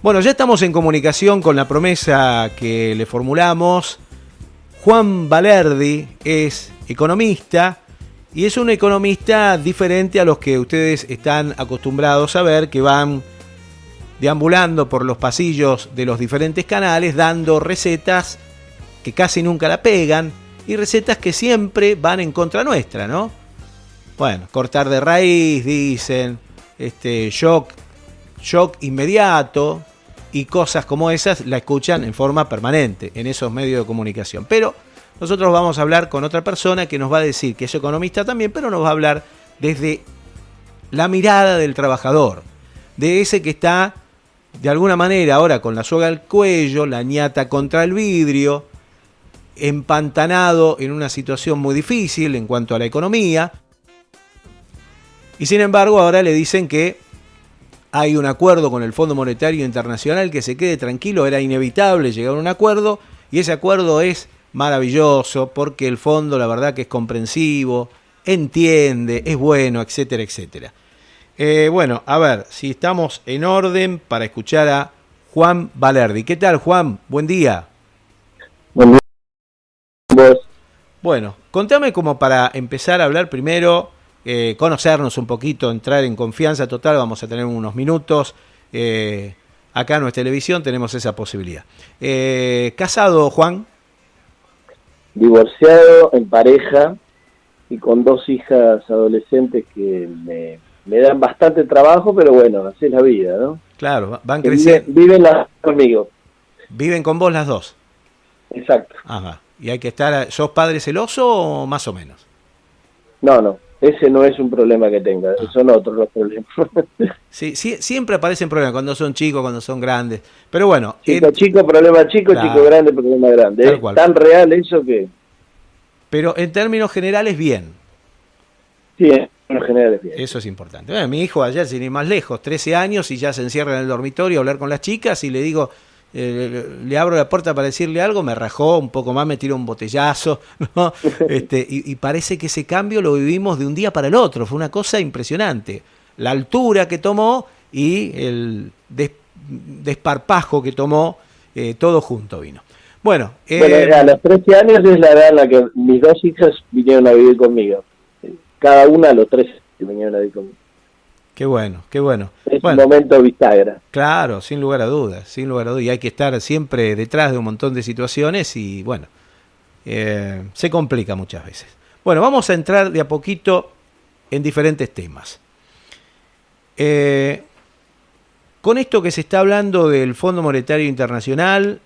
Bueno, ya estamos en comunicación con la promesa que le formulamos. Juan Valerdi es economista y es un economista diferente a los que ustedes están acostumbrados a ver, que van deambulando por los pasillos de los diferentes canales dando recetas que casi nunca la pegan y recetas que siempre van en contra nuestra, ¿no? Bueno, cortar de raíz, dicen, shock inmediato y cosas como esas la escuchan en forma permanente en esos medios de comunicación. Pero nosotros vamos a hablar con otra persona que nos va a decir que es economista también, pero nos va a hablar desde la mirada del trabajador, de ese que está de alguna manera ahora con la soga al cuello, la ñata contra el vidrio, empantanado en una situación muy difícil en cuanto a la economía. Y sin embargo ahora le dicen que hay un acuerdo con el Fondo Monetario Internacional, que se quede tranquilo, era inevitable llegar a un acuerdo, y ese acuerdo es maravilloso porque el fondo la verdad que es comprensivo, entiende, es bueno, etcétera, etcétera. Bueno, a ver si estamos en orden para escuchar a Juan Valerdi. ¿Qué tal, Juan? Buen día. Buen día. Bueno, contame como para empezar a hablar primero, conocernos un poquito, entrar en confianza total, vamos a tener unos minutos. Acá en nuestra televisión tenemos esa posibilidad. ¿Casado, Juan? Divorciado, en pareja y con 2 hijas adolescentes que me dan bastante trabajo, pero bueno, así es la vida, ¿no? Claro, van creciendo. Viven conmigo. ¿Viven con vos las dos? Exacto. Ajá. ¿Y hay que estar, sos padre celoso o más o menos? No, ese no es un problema que tenga, son otros los problemas. Sí, siempre aparecen problemas cuando son chicos, cuando son grandes. Pero bueno. Chico, problema chico, claro, chico grande, problema grande. Es tan real eso que... Pero en términos generales, bien. Sí, en términos generales, bien. Eso es importante. Bueno, mi hijo ayer, sin ir más lejos, 13 años y ya se encierra en el dormitorio a hablar con las chicas y le digo... le abro la puerta para decirle algo, me rajó un poco más, me tiró un botellazo, ¿no? Y parece que ese cambio lo vivimos de un día para el otro, fue una cosa impresionante, la altura que tomó y el desparpajo que tomó, todo junto vino. Bueno, a los 13 años es la edad en la que mis 2 hijas vinieron a vivir conmigo, cada una a los 13 vinieron a vivir conmigo. Qué bueno, qué bueno. Es un momento bisagra. Claro, sin lugar a dudas, sin lugar a dudas. Y hay que estar siempre detrás de un montón de situaciones y bueno, se complica muchas veces. Bueno, vamos a entrar de a poquito en diferentes temas. Con esto que se está hablando del Fondo Monetario Internacional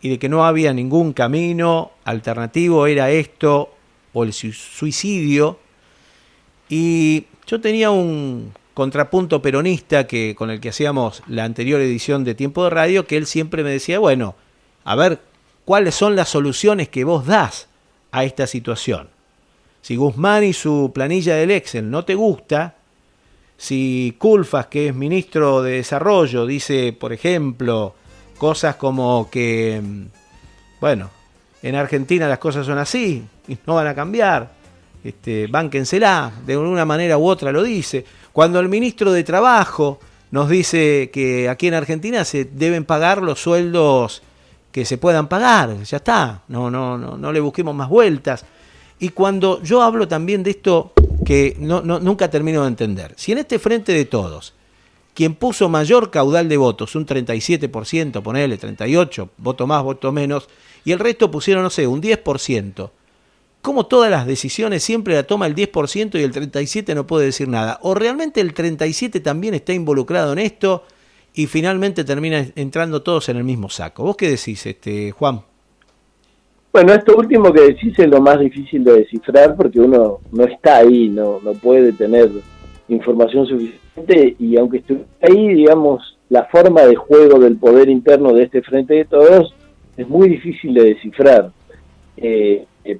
y de que no había ningún camino alternativo, era esto o el suicidio. Y yo tenía un contrapunto peronista con el que hacíamos la anterior edición de Tiempo de Radio, que él siempre me decía, bueno, a ver, ¿cuáles son las soluciones que vos das a esta situación? Si Guzmán y su planilla del Excel no te gusta, si Culfas, que es ministro de Desarrollo, dice, por ejemplo, cosas como que, bueno, en Argentina las cosas son así y no van a cambiar, bánquensela, de una manera u otra lo dice. Cuando el ministro de Trabajo nos dice que aquí en Argentina se deben pagar los sueldos que se puedan pagar, ya está, no le busquemos más vueltas. Y cuando yo hablo también de esto que nunca termino de entender, si en este frente de todos, quien puso mayor caudal de votos, un 37%, ponele 38%, voto más, voto menos, y el resto pusieron, no sé, un 10%, ¿cómo todas las decisiones siempre la toma el 10% y el 37% no puede decir nada? ¿O realmente el 37% también está involucrado en esto y finalmente termina entrando todos en el mismo saco? ¿Vos qué decís, Juan? Bueno, esto último que decís es lo más difícil de descifrar porque uno no está ahí, no puede tener información suficiente y aunque esté ahí, digamos, la forma de juego del poder interno de este frente de todos es muy difícil de descifrar.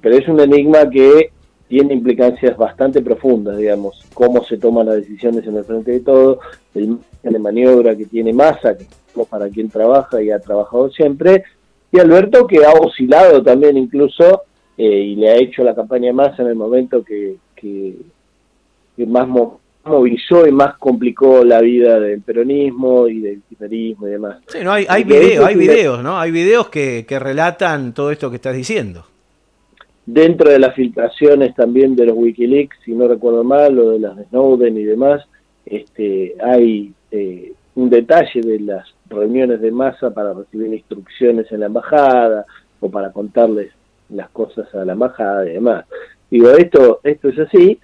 Pero es un enigma que tiene implicancias bastante profundas, digamos, cómo se toman las decisiones en el frente de todo, el margen de maniobra que tiene Massa, que es para quien trabaja y ha trabajado siempre, y Alberto, que ha oscilado también incluso, y le ha hecho la campaña Massa en el momento que más movilizó y más complicó la vida del peronismo y del kirchnerismo y demás. Sí, no, hay videos, ¿no? Hay videos que relatan todo esto que estás diciendo. Dentro de las filtraciones también de los Wikileaks, si no recuerdo mal, o de las de Snowden y demás, hay un detalle de las reuniones de masa para recibir instrucciones en la embajada o para contarles las cosas a la embajada y demás. Digo, esto es así.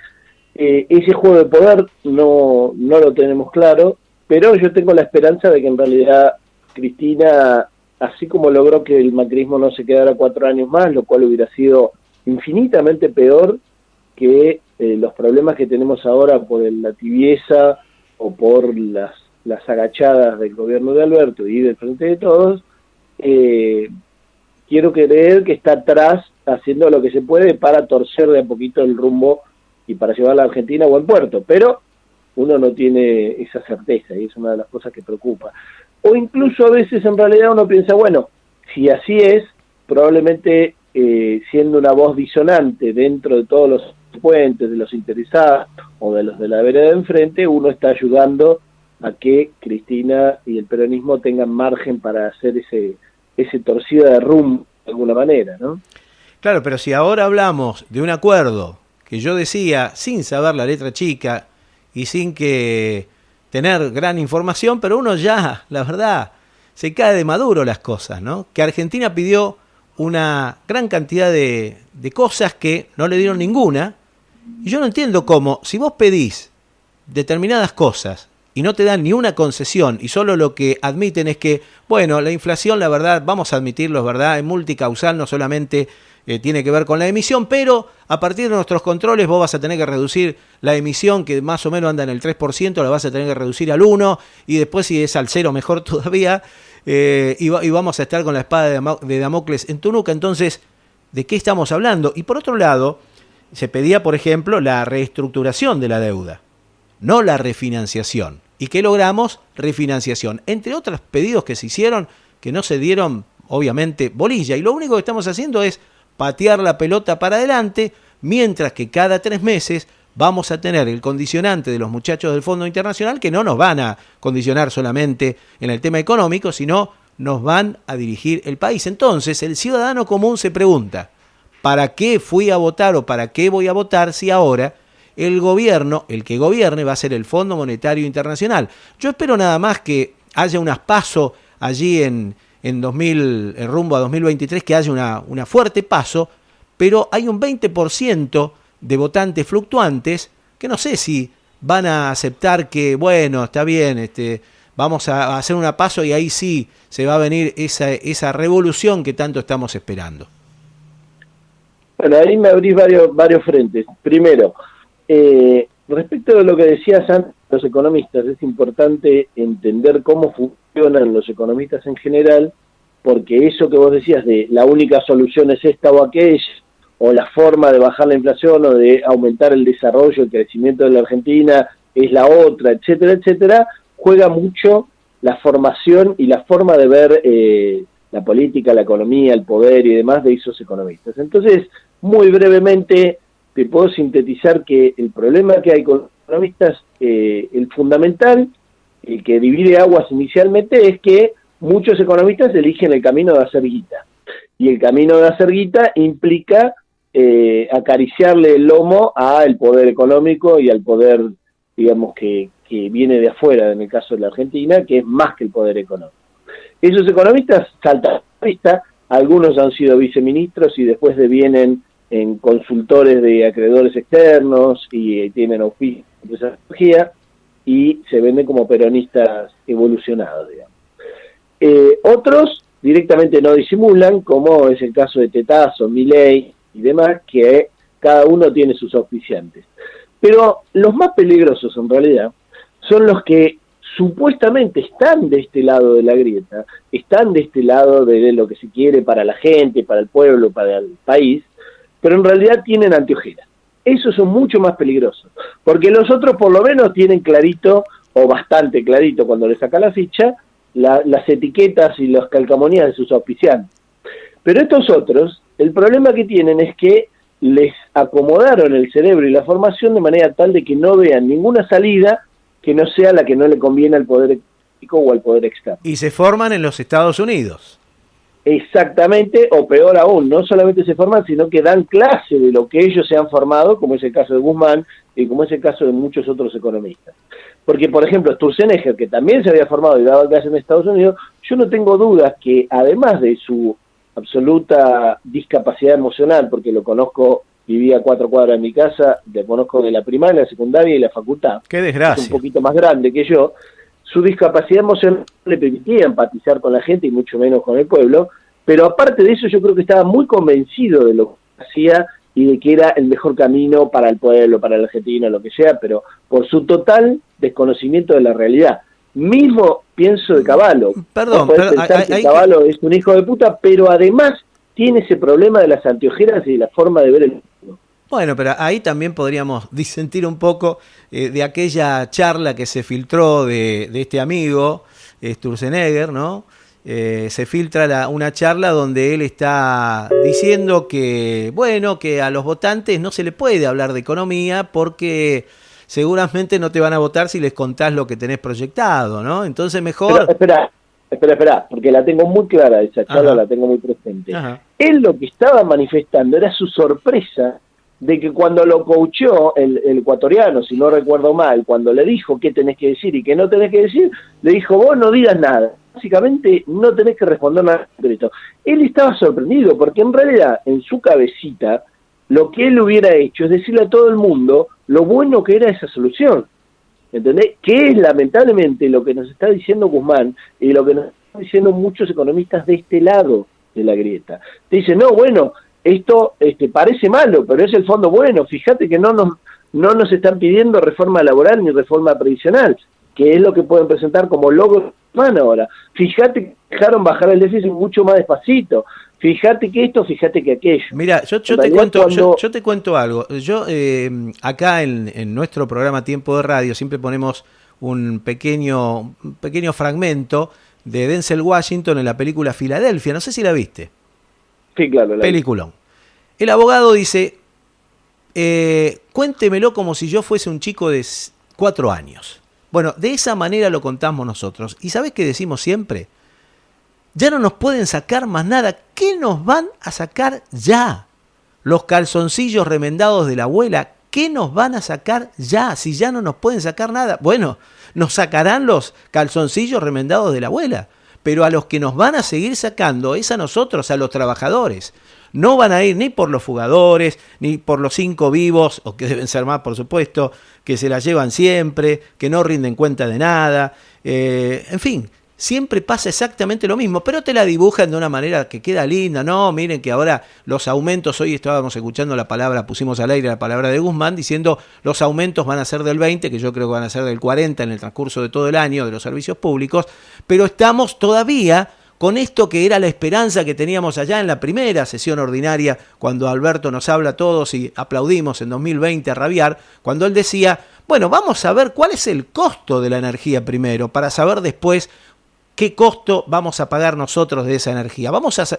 Ese juego de poder no lo tenemos claro, pero yo tengo la esperanza de que en realidad Cristina, así como logró que el macrismo no se quedara 4 años más, lo cual hubiera sido infinitamente peor que los problemas que tenemos ahora por la tibieza o por las agachadas del gobierno de Alberto y del Frente de Todos, quiero creer que está atrás haciendo lo que se puede para torcer de a poquito el rumbo y para llevar a la Argentina a buen puerto, pero uno no tiene esa certeza y es una de las cosas que preocupa. O incluso a veces en realidad uno piensa, bueno, si así es, probablemente siendo una voz disonante dentro de todos los puentes, de los interesados o de los de la vereda de enfrente, uno está ayudando a que Cristina y el peronismo tengan margen para hacer ese torcido de rumbo de alguna manera, ¿no? Claro, pero si ahora hablamos de un acuerdo que yo decía sin saber la letra chica y sin que tener gran información, pero uno ya, la verdad, se cae de maduro las cosas, ¿no? Que Argentina pidió una gran cantidad de cosas que no le dieron ninguna, y yo no entiendo cómo, si vos pedís determinadas cosas y no te dan ni una concesión y solo lo que admiten es que, bueno, la inflación, la verdad, vamos a admitirlo, es verdad, es multicausal, no solamente tiene que ver con la emisión, pero a partir de nuestros controles vos vas a tener que reducir la emisión, que más o menos anda en el 3%, la vas a tener que reducir al 1%, y después si es al 0 mejor todavía, y vamos a estar con la espada de Damocles en tu nuca. Entonces, ¿de qué estamos hablando? Y por otro lado, se pedía, por ejemplo, la reestructuración de la deuda, no la refinanciación. ¿Y qué logramos? Refinanciación. Entre otros pedidos que se hicieron, que no se dieron, obviamente, bolilla. Y lo único que estamos haciendo es patear la pelota para adelante, mientras que cada 3 meses vamos a tener el condicionante de los muchachos del Fondo Internacional, que no nos van a condicionar solamente en el tema económico, sino nos van a dirigir el país. Entonces, el ciudadano común se pregunta, ¿para qué fui a votar o para qué voy a votar si ahora el gobierno, el que gobierne, va a ser el Fondo Monetario Internacional? Yo espero nada más que haya unas paso allí en rumbo a 2023, que haya una fuerte paso, pero hay un 20% de votantes fluctuantes que no sé si van a aceptar que, bueno, está bien, vamos a hacer una paso y ahí sí se va a venir esa revolución que tanto estamos esperando. Bueno, ahí me abrís varios frentes. Primero, respecto de lo que decías antes, los economistas, es importante entender cómo funcionan los economistas en general, porque eso que vos decías de la única solución es esta o aquella, o la forma de bajar la inflación o de aumentar el desarrollo, el crecimiento de la Argentina es la otra, etcétera, etcétera, juega mucho la formación y la forma de ver la política, la economía, el poder y demás de esos economistas. Entonces, muy brevemente, te puedo sintetizar que el problema que hay con los economistas, el fundamental, el que divide aguas inicialmente, es que muchos economistas eligen el camino de hacer guita. Y el camino de hacer guita implica acariciarle el lomo al poder económico y al poder, digamos, que viene de afuera, en el caso de la Argentina, que es más que el poder económico. Esos economistas saltan a la vista, algunos han sido viceministros y después devienen en consultores de acreedores externos y tienen oficio de empresas de energía y se venden como peronistas evolucionados, digamos. Otros directamente no disimulan, como es el caso de Tetazo, Milei y demás, que cada uno tiene sus auspiciantes. Pero los más peligrosos en realidad son los que supuestamente están de este lado de la grieta, están de este lado de lo que se quiere para la gente, para el pueblo, para el país, pero en realidad tienen anteojeras. Esos son mucho más peligrosos, porque los otros por lo menos tienen clarito, o bastante clarito cuando le saca la ficha, las etiquetas y las calcamonías de sus auspiciantes. Pero estos otros, el problema que tienen es que les acomodaron el cerebro y la formación de manera tal de que no vean ninguna salida que no sea la que no le conviene al poder económico o al poder externo. Y se forman en los Estados Unidos. Exactamente, o peor aún, no solamente se forman, sino que dan clase de lo que ellos se han formado, como es el caso de Guzmán y como es el caso de muchos otros economistas. Porque, por ejemplo, Sturzenegger, que también se había formado y daba clase en Estados Unidos, yo no tengo dudas que además de su absoluta discapacidad emocional, porque lo conozco, vivía a 4 cuadras de mi casa, le conozco de la primaria, la secundaria y la facultad. ¡Qué desgracia! Es un poquito más grande que yo. Su discapacidad emocional le permitía empatizar con la gente y mucho menos con el pueblo, pero aparte de eso yo creo que estaba muy convencido de lo que hacía y de que era el mejor camino para el pueblo, para el argentino, lo que sea, pero por su total desconocimiento de la realidad. Mismo pienso de Cavallo. Perdón, Cavallo es un hijo de puta, pero además tiene ese problema de las anteojeras y de la forma de ver el mundo. Bueno, pero ahí también podríamos disentir un poco de aquella charla que se filtró de este amigo, Sturzenegger, ¿no? Se filtra una charla donde él está diciendo que, bueno, que a los votantes no se le puede hablar de economía porque seguramente no te van a votar si les contás lo que tenés proyectado, ¿no? Entonces mejor... Pero, espera, porque la tengo muy clara, esa charla. Ajá. La tengo muy presente. Ajá. Él lo que estaba manifestando era su sorpresa de que cuando lo coachó el ecuatoriano, si no recuerdo mal, cuando le dijo qué tenés que decir y qué no tenés que decir, le dijo, vos no digas nada. Básicamente no tenés que responder nada de esto. Él estaba sorprendido porque en realidad en su cabecita lo que él hubiera hecho es decirle a todo el mundo lo bueno que era esa solución. ¿Entendés? Que es lamentablemente lo que nos está diciendo Guzmán y lo que nos están diciendo muchos economistas de este lado de la grieta. Te dicen, no, bueno, esto parece malo, pero es el fondo bueno. Fíjate que no nos están pidiendo reforma laboral ni reforma previsional, que es lo que pueden presentar como logro ahora. Fíjate que dejaron bajar el déficit mucho más despacito. Fíjate que esto, fíjate que aquello. Mira, yo te cuento algo. Yo acá en nuestro programa Tiempo de Radio siempre ponemos un pequeño fragmento de Denzel Washington en la película Filadelfia. No sé si la viste. Sí, claro. Peliculón. El abogado dice, cuéntemelo como si yo fuese un chico de 4 años. Bueno, de esa manera lo contamos nosotros. ¿Y sabés qué decimos siempre? Ya no nos pueden sacar más nada. ¿Qué nos van a sacar ya? Los calzoncillos remendados de la abuela, ¿qué nos van a sacar ya? Si ya no nos pueden sacar nada. Bueno, nos sacarán los calzoncillos remendados de la abuela. Pero a los que nos van a seguir sacando es a nosotros, a los trabajadores. No van a ir ni por los fugadores, ni por los 5 vivos, o que deben ser más, por supuesto, que se la llevan siempre, que no rinden cuenta de nada. En fin, siempre pasa exactamente lo mismo, pero te la dibujan de una manera que queda linda. No, miren que ahora los aumentos, hoy estábamos escuchando la palabra, pusimos al aire la palabra de Guzmán, diciendo los aumentos van a ser del 20, que yo creo que van a ser del 40 en el transcurso de todo el año de los servicios públicos, pero estamos todavía con esto que era la esperanza que teníamos allá en la primera sesión ordinaria, cuando Alberto nos habla a todos y aplaudimos en 2020 a rabiar, cuando él decía, bueno, vamos a ver cuál es el costo de la energía primero, para saber después qué costo vamos a pagar nosotros de esa energía.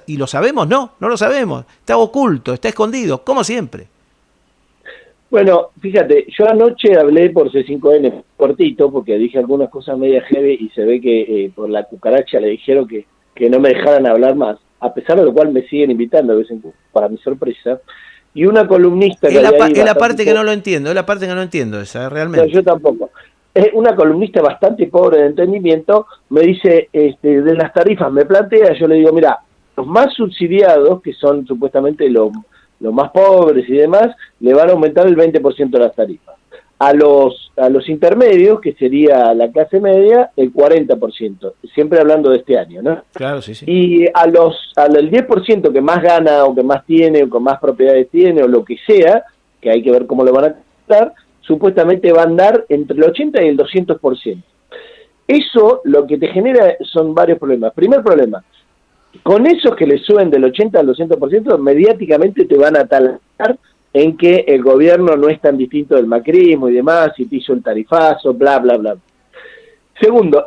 ¿Y lo sabemos? No lo sabemos. Está oculto, está escondido, como siempre. Bueno, fíjate, yo anoche hablé por C5N cortito, porque dije algunas cosas media heavy y se ve que por la cucaracha le dijeron que no me dejaran hablar más, a pesar de lo cual me siguen invitando a veces, para mi sorpresa. Y una columnista... Es la parte que no lo entiendo, es la parte que no entiendo esa, realmente. No, yo tampoco. Una columnista bastante pobre de entendimiento me dice, de las tarifas me plantea, yo le digo, mira, los más subsidiados, que son supuestamente los más pobres y demás, le van a aumentar el 20% de las tarifas. A los intermedios, que sería la clase media, el 40%, siempre hablando de este año, ¿no? Claro, sí. Y al 10% que más gana, o que más tiene, o que más propiedades tiene, o lo que sea, que hay que ver cómo lo van a quitar, supuestamente va a andar entre el 80 y el 200%. Eso lo que te genera son varios problemas. Primer problema, con esos que le suben del 80 al 200%, mediáticamente te van a talar en que el gobierno no es tan distinto del macrismo y demás, y te hizo el tarifazo, bla, bla, bla. Segundo,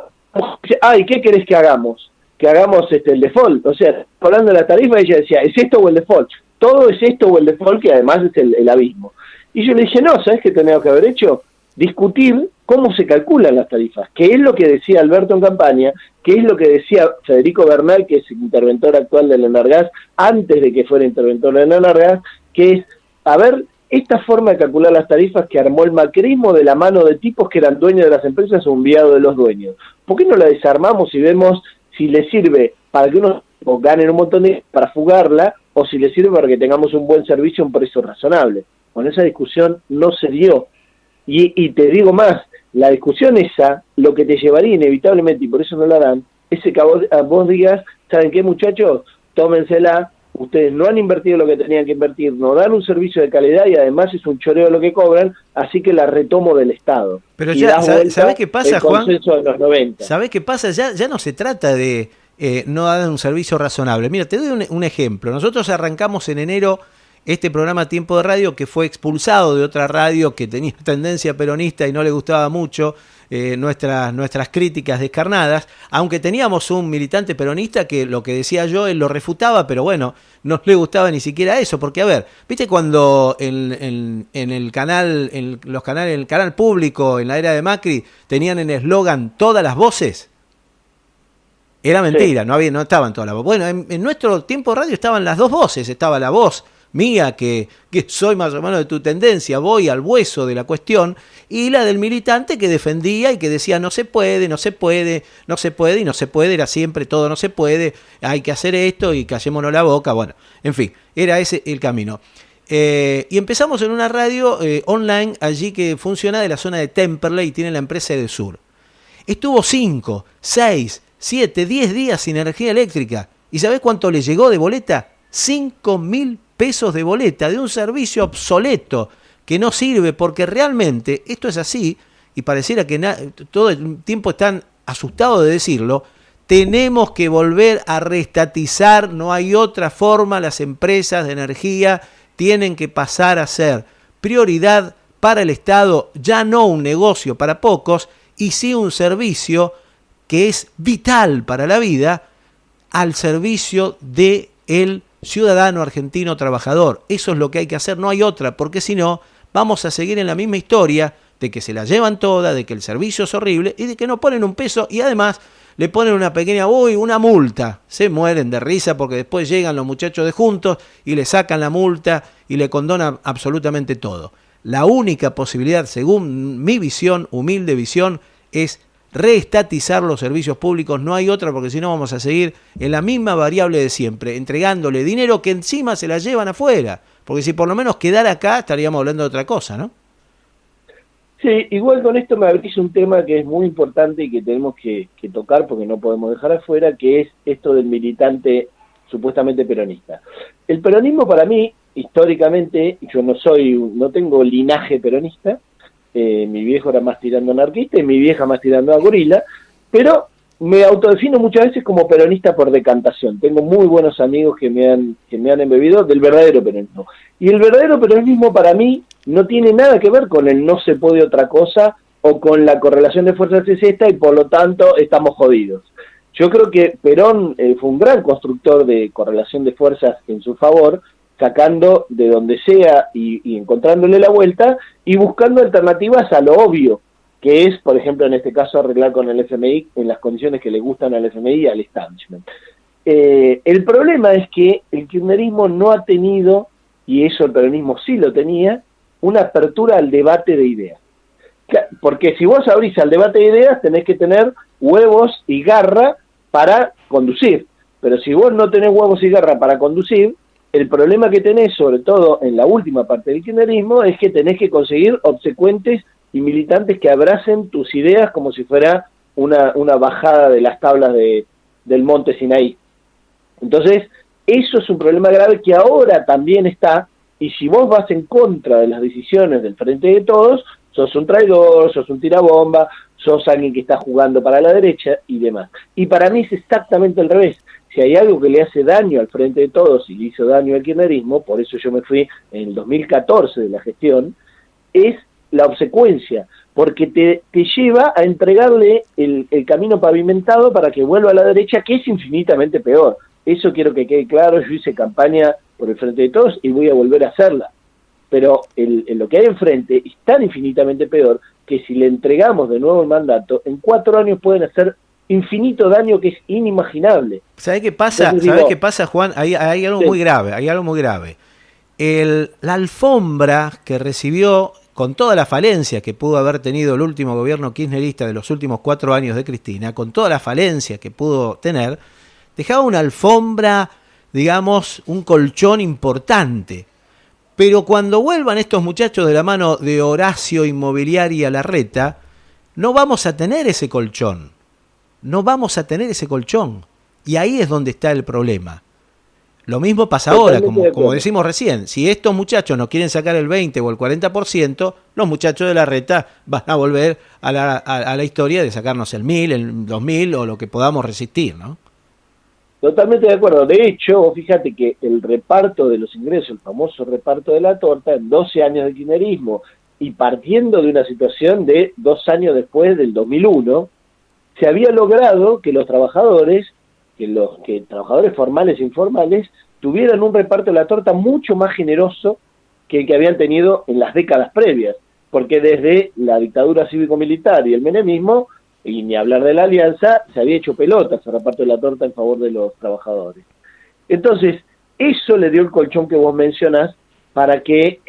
¿y qué querés que hagamos? Que hagamos el default. O sea, hablando de la tarifa, ella decía, ¿es esto o el default? todo es esto o el default, que además es el abismo. Y yo le dije, no, ¿sabes qué tenemos que haber hecho? Discutir cómo se calculan las tarifas, que es lo que decía Alberto en campaña, que es lo que decía Federico Bernal, que es el interventor actual del Enargas, antes de que fuera interventor del Enargas, que es, a ver, esta forma de calcular las tarifas que armó el macrismo de la mano de tipos que eran dueños de las empresas o enviados de los dueños. ¿Por qué no la desarmamos y vemos si le sirve para que unos ganen un montón de para fugarla, o si le sirve para que tengamos un buen servicio a un precio razonable? Bueno, esa discusión no se dio. Y te digo más, la discusión esa, lo que te llevaría inevitablemente, y por eso no la dan, es que vos digas, ¿saben qué, muchachos? Tómensela, ustedes no han invertido lo que tenían que invertir, no dan un servicio de calidad y además es un choreo lo que cobran, así que la retomo del Estado. Pero ya, ¿sabés qué pasa, Juan? De los 90. ¿Sabés qué pasa? Ya no se trata de no dar un servicio razonable. Mira, te doy un ejemplo. Nosotros arrancamos en enero este programa Tiempo de Radio, que fue expulsado de otra radio que tenía tendencia peronista y no le gustaba mucho nuestras críticas descarnadas, aunque teníamos un militante peronista que lo que decía yo, él lo refutaba, pero bueno, no le gustaba ni siquiera eso, porque a ver, ¿viste cuando en el canal, en el canal público, en la era de Macri, tenían en eslogan todas las voces? Era mentira, sí. No estaban todas las voces. Bueno, en nuestro Tiempo de Radio estaban las dos voces, estaba la voz mía, que soy más o menos de tu tendencia, voy al hueso de la cuestión, y la del militante que defendía y que decía no se puede, y no se puede, era siempre todo no se puede, hay que hacer esto y callémonos la boca, bueno, en fin, era ese el camino. Y empezamos en una radio online allí que funciona de la zona de Temperley y tiene la empresa Edesur. Estuvo 5, 6, 7, 10 días sin energía eléctrica. ¿Y sabés cuánto le llegó de boleta? 5.000 pesos de boleta de un servicio obsoleto que no sirve, porque realmente esto es así y pareciera que todo el tiempo están asustados de decirlo. Tenemos que volver a reestatizar, no hay otra forma, las empresas de energía tienen que pasar a ser prioridad para el Estado, ya no un negocio para pocos, y sí un servicio que es vital para la vida, al servicio de el ciudadano argentino trabajador. Eso es lo que hay que hacer, no hay otra, porque si no, vamos a seguir en la misma historia de que se la llevan toda, de que el servicio es horrible y de que no ponen un peso y además le ponen una pequeña, una multa. Se mueren de risa porque después llegan los muchachos de Juntos y le sacan la multa y le condonan absolutamente todo. La única posibilidad, según mi visión, humilde visión, es reestatizar los servicios públicos, no hay otra, porque si no vamos a seguir en la misma variable de siempre, entregándole dinero que encima se la llevan afuera, porque si por lo menos quedara acá estaríamos hablando de otra cosa, ¿no? Sí, igual con esto me abrís un tema que es muy importante y que tenemos que tocar porque no podemos dejar afuera, que es esto del militante supuestamente peronista. El peronismo para mí, históricamente, yo no tengo linaje peronista. Mi viejo era más tirando anarquista y mi vieja más tirando a gorila, pero me autodefino muchas veces como peronista por decantación. Tengo muy buenos amigos que me han embebido del verdadero peronismo. Y el verdadero peronismo para mí no tiene nada que ver con el no se puede otra cosa o con la correlación de fuerzas es esta y por lo tanto estamos jodidos. Yo creo que Perón fue un gran constructor de correlación de fuerzas en su favor, sacando de donde sea y encontrándole la vuelta y buscando alternativas a lo obvio, que es, por ejemplo, en este caso, arreglar con el FMI en las condiciones que le gustan al FMI y al establishment. El problema es que el kirchnerismo no ha tenido, y eso el peronismo sí lo tenía, una apertura al debate de ideas. Porque si vos abrís al debate de ideas, tenés que tener huevos y garra para conducir. Pero si vos no tenés huevos y garra para conducir, el problema que tenés, sobre todo en la última parte del kirchnerismo, es que tenés que conseguir obsecuentes y militantes que abracen tus ideas como si fuera una bajada de las tablas del monte Sinaí. Entonces, eso es un problema grave que ahora también está, y si vos vas en contra de las decisiones del Frente de Todos, sos un traidor, sos un tirabomba, sos alguien que está jugando para la derecha y demás. Y para mí es exactamente al revés. Si hay algo que le hace daño al Frente de Todos y le hizo daño al kirchnerismo, por eso yo me fui en el 2014 de la gestión, es la obsecuencia, porque te lleva a entregarle el camino pavimentado para que vuelva a la derecha, que es infinitamente peor. eso quiero que quede claro, yo hice campaña por el Frente de Todos y voy a volver a hacerla. Pero lo que hay enfrente es tan infinitamente peor que si le entregamos de nuevo el mandato, en 4 años pueden hacer infinito daño que es inimaginable. ¿Sabés qué pasa? Entonces, ¿Sabés qué pasa, Juan? Hay algo sí, muy grave, hay algo muy grave. La alfombra que recibió, con toda la falencia que pudo haber tenido el último gobierno kirchnerista de los últimos 4 años de Cristina, con toda la falencia que pudo tener, dejaba una alfombra, digamos, un colchón importante. Pero cuando vuelvan estos muchachos de la mano de Horacio Inmobiliaria Larreta, no vamos a tener ese colchón. No vamos a tener ese colchón. Y ahí es donde está el problema. Lo mismo pasa ahora, como decimos recién. Si estos muchachos no quieren sacar el 20 o el 40%, los muchachos de Larreta van a volver a la historia de sacarnos el 1000, el 2000 o lo que podamos resistir, ¿no? Totalmente de acuerdo. De hecho, fíjate que el reparto de los ingresos, el famoso reparto de la torta, en 12 años de kirchnerismo, y partiendo de una situación de 2 años después del 2001, se había logrado que los trabajadores, que trabajadores formales e informales, tuvieran un reparto de la torta mucho más generoso que el que habían tenido en las décadas previas, porque desde la dictadura cívico-militar y el menemismo, y ni hablar de la alianza, se había hecho pelota ese reparto de la torta en favor de los trabajadores. Entonces, eso le dio el colchón que vos mencionás para que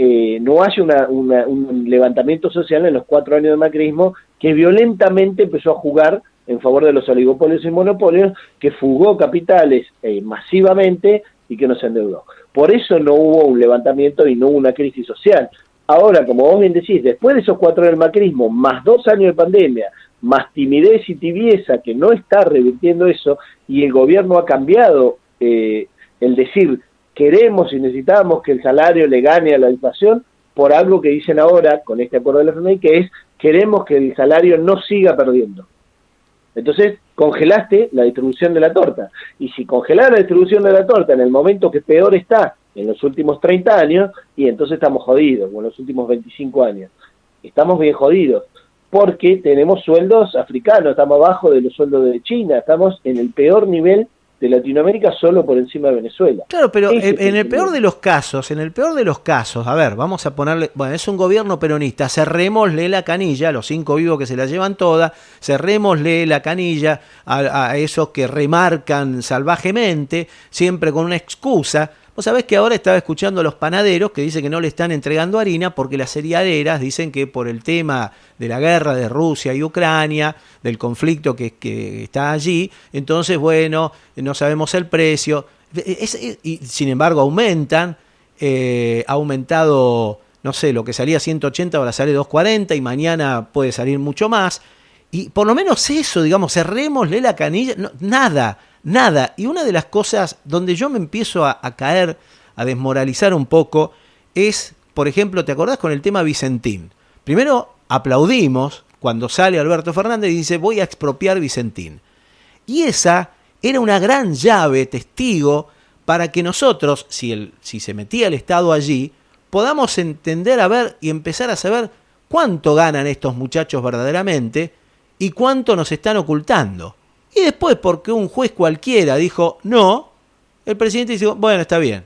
no haya un levantamiento social en los 4 años de macrismo que violentamente empezó a jugar en favor de los oligopolios y monopolios, que fugó capitales masivamente y que no se endeudó. Por eso no hubo un levantamiento y no hubo una crisis social. Ahora, como vos bien decís, después de esos 4 años del macrismo, más 2 años de pandemia, más timidez y tibieza que no está revirtiendo eso, y el gobierno ha cambiado el decir queremos y necesitamos que el salario le gane a la inflación por algo que dicen ahora con este acuerdo de la FMI, que es queremos que el salario no siga perdiendo. Entonces congelaste la distribución de la torta, y si congelar la distribución de la torta en el momento que peor está en los últimos 30 años, y entonces estamos jodidos, o en los últimos 25 años, estamos bien jodidos, porque tenemos sueldos africanos, estamos abajo de los sueldos de China, estamos en el peor nivel de Latinoamérica solo por encima de Venezuela. Claro, pero en el peor de los casos, a ver, vamos a ponerle, bueno, es un gobierno peronista, cerrémosle la canilla, los 5 vivos que se la llevan toda, cerrémosle la canilla a esos que remarcan salvajemente, siempre con una excusa. Vos sabés que ahora estaba escuchando a los panaderos que dicen que no le están entregando harina porque las cerealeras dicen que por el tema de la guerra de Rusia y Ucrania, del conflicto que está allí, entonces, bueno, no sabemos el precio. Y sin embargo aumentan, ha aumentado, no sé, lo que salía 180 ahora sale 240 y mañana puede salir mucho más. Y por lo menos eso, digamos, cerrémosle la canilla, no, nada. Y una de las cosas donde yo me empiezo a caer, a desmoralizar un poco, es, por ejemplo, ¿te acordás con el tema Vicentín? Primero aplaudimos cuando sale Alberto Fernández y dice voy a expropiar Vicentín. Y esa era una gran llave, testigo, para que nosotros, si se metía el Estado allí, podamos entender, a ver y empezar a saber cuánto ganan estos muchachos verdaderamente y cuánto nos están ocultando. Y después, porque un juez cualquiera dijo no, el presidente dice, bueno, está bien.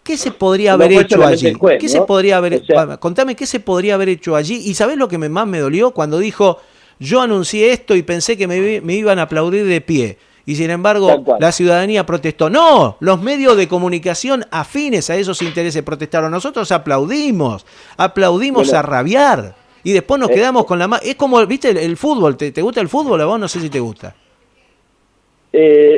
¿Qué se podría haber hecho allí? Juez, ¿Qué ¿no? se podría haber, o sea, contame qué se podría haber hecho allí? ¿Y sabés lo que más me dolió? Cuando dijo, yo anuncié esto y pensé que me iban a aplaudir de pie. Y sin embargo, la ciudadanía protestó. No, los medios de comunicación afines a esos intereses protestaron. Nosotros aplaudimos bueno, a rabiar. Y después nos quedamos con la mano. Es como, viste, el fútbol. ¿Te gusta el fútbol a vos? No sé si te gusta.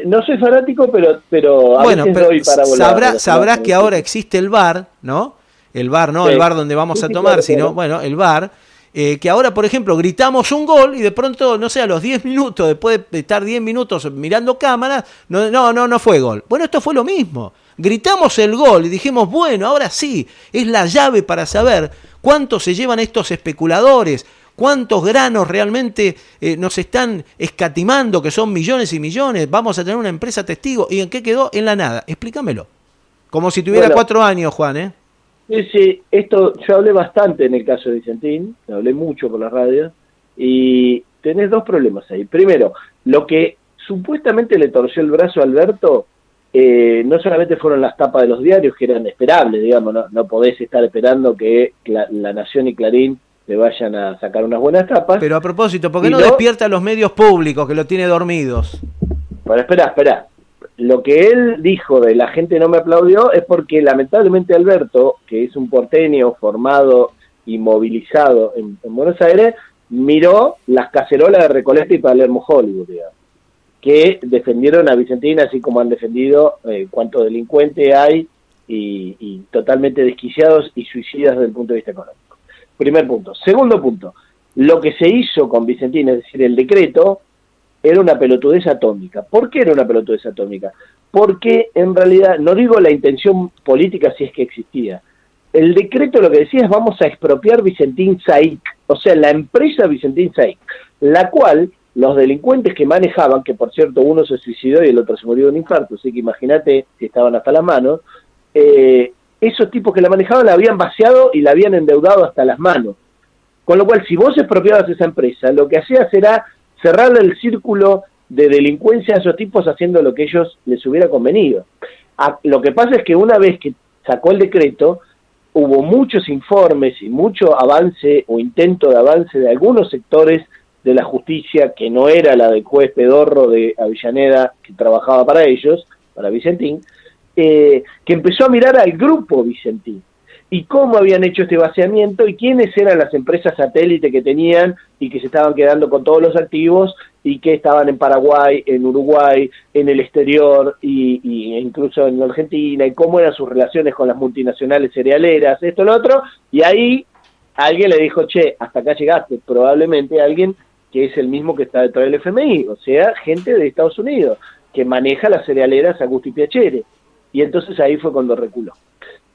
No soy fanático, pero a bueno, veces pero doy para volar. sabrás que ahora existe el VAR, ¿no? El VAR, no sí. El VAR donde vamos a tomar, claro, sino, claro. bueno, el VAR. Que ahora, por ejemplo, gritamos un gol y de pronto, no sé, a los 10 minutos, después de estar 10 minutos mirando cámaras, no fue gol. Bueno, esto fue lo mismo. Gritamos el gol y dijimos, bueno, ahora sí, es la llave para saber cuánto se llevan estos especuladores, cuántos granos realmente nos están escatimando, que son millones y millones, vamos a tener una empresa testigo. ¿Y en qué quedó? En la nada. Explícamelo. Como si tuviera 4 años, Juan, ¿eh? Sí, esto yo hablé bastante en el caso de Vicentín, hablé mucho por la radio, y tenés 2 problemas ahí. Primero, lo que supuestamente le torció el brazo a Alberto no solamente fueron las tapas de los diarios, que eran esperables, digamos, no podés estar esperando que la Nación y Clarín le vayan a sacar unas buenas tapas. Pero a propósito, ¿por qué no despierta a los medios públicos, que lo tiene dormidos? Pero espera. Lo que él dijo de la gente no me aplaudió es porque lamentablemente Alberto, que es un porteño formado y movilizado en Buenos Aires, miró las cacerolas de Recoleta y Palermo Hollywood, digamos, que defendieron a Vicentín, así como han defendido cuánto delincuente hay y totalmente desquiciados y suicidas desde el punto de vista económico. Primer punto. Segundo punto, lo que se hizo con Vicentín, es decir, el decreto, era una pelotudez atómica. ¿Por qué era una pelotudez atómica? Porque en realidad, no digo la intención política si es que existía, el decreto lo que decía es vamos a expropiar Vicentín SAIC, o sea, la empresa Vicentín SAIC, la cual los delincuentes que manejaban, que por cierto uno se suicidó y el otro se murió de un infarto, así que imagínate si estaban hasta las manos, esos tipos que la manejaban la habían vaciado y la habían endeudado hasta las manos. Con lo cual, si vos expropiabas esa empresa, lo que hacías era cerrar el círculo de delincuencia a esos tipos haciendo lo que ellos les hubiera convenido. Lo que pasa es que una vez que sacó el decreto, hubo muchos informes y mucho avance o intento de avance de algunos sectores de la justicia, que no era la del juez Pedorro de Avellaneda, que trabajaba para ellos, para Vicentín, que empezó a mirar al grupo Vicentín y cómo habían hecho este vaciamiento y quiénes eran las empresas satélite que tenían y que se estaban quedando con todos los activos y que estaban en Paraguay, en Uruguay, en el exterior y incluso en Argentina, y cómo eran sus relaciones con las multinacionales cerealeras, esto, lo otro, y ahí alguien le dijo, che, hasta acá llegaste, probablemente alguien que es el mismo que está detrás del FMI, o sea, gente de Estados Unidos, que maneja las cerealeras Agustí Piacere, y entonces ahí fue cuando reculó.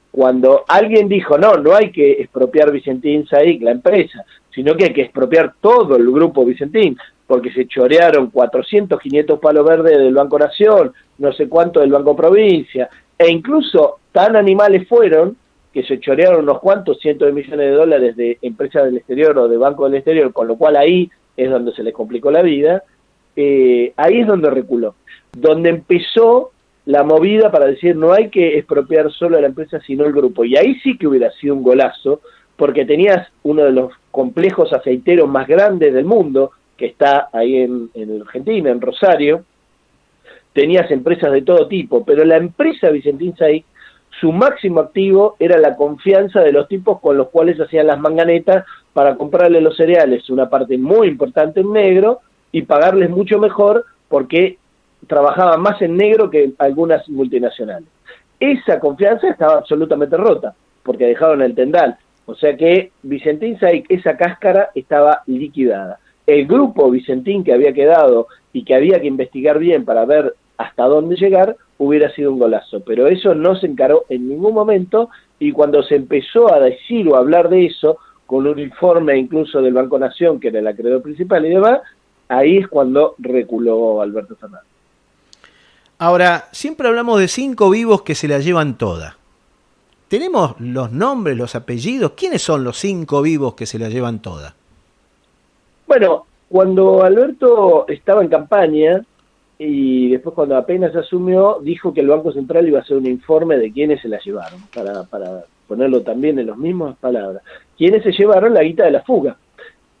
Cuando alguien dijo, no hay que expropiar Vicentín SAIC, la empresa, sino que hay que expropiar todo el grupo Vicentín, porque se chorearon 400, 500 palos verdes del Banco Nación, no sé cuánto del Banco Provincia, e incluso tan animales fueron que se chorearon unos cuantos cientos de millones de dólares de empresas del exterior o de bancos del exterior, con lo cual ahí es donde se les complicó la vida, ahí es donde reculó, donde empezó la movida para decir no hay que expropiar solo a la empresa sino el grupo, y ahí sí que hubiera sido un golazo, porque tenías uno de los complejos aceiteros más grandes del mundo, que está ahí en Argentina, en Rosario, tenías empresas de todo tipo, pero la empresa Vicentín SAIC, su máximo activo era la confianza de los tipos con los cuales hacían las manganetas para comprarle los cereales, una parte muy importante en negro, y pagarles mucho mejor porque trabajaban más en negro que algunas multinacionales. Esa confianza estaba absolutamente rota, porque dejaron el tendal. O sea que Vicentín SAIC, esa cáscara estaba liquidada. El grupo Vicentín que había quedado y que había que investigar bien para ver hasta dónde llegar, hubiera sido un golazo. Pero eso no se encaró en ningún momento, y cuando se empezó a decir o a hablar de eso, con un informe incluso del Banco Nación, que era el acreedor principal y demás, ahí es cuando reculó Alberto Fernández. Ahora, siempre hablamos de 5 vivos que se la llevan toda. ¿Tenemos los nombres, los apellidos? ¿Quiénes son los 5 vivos que se la llevan toda? Bueno, cuando Alberto estaba en campaña y después cuando apenas asumió, dijo que el Banco Central iba a hacer un informe de quiénes se la llevaron, para ponerlo también en las mismas palabras. ¿Quiénes se llevaron la guita de la fuga?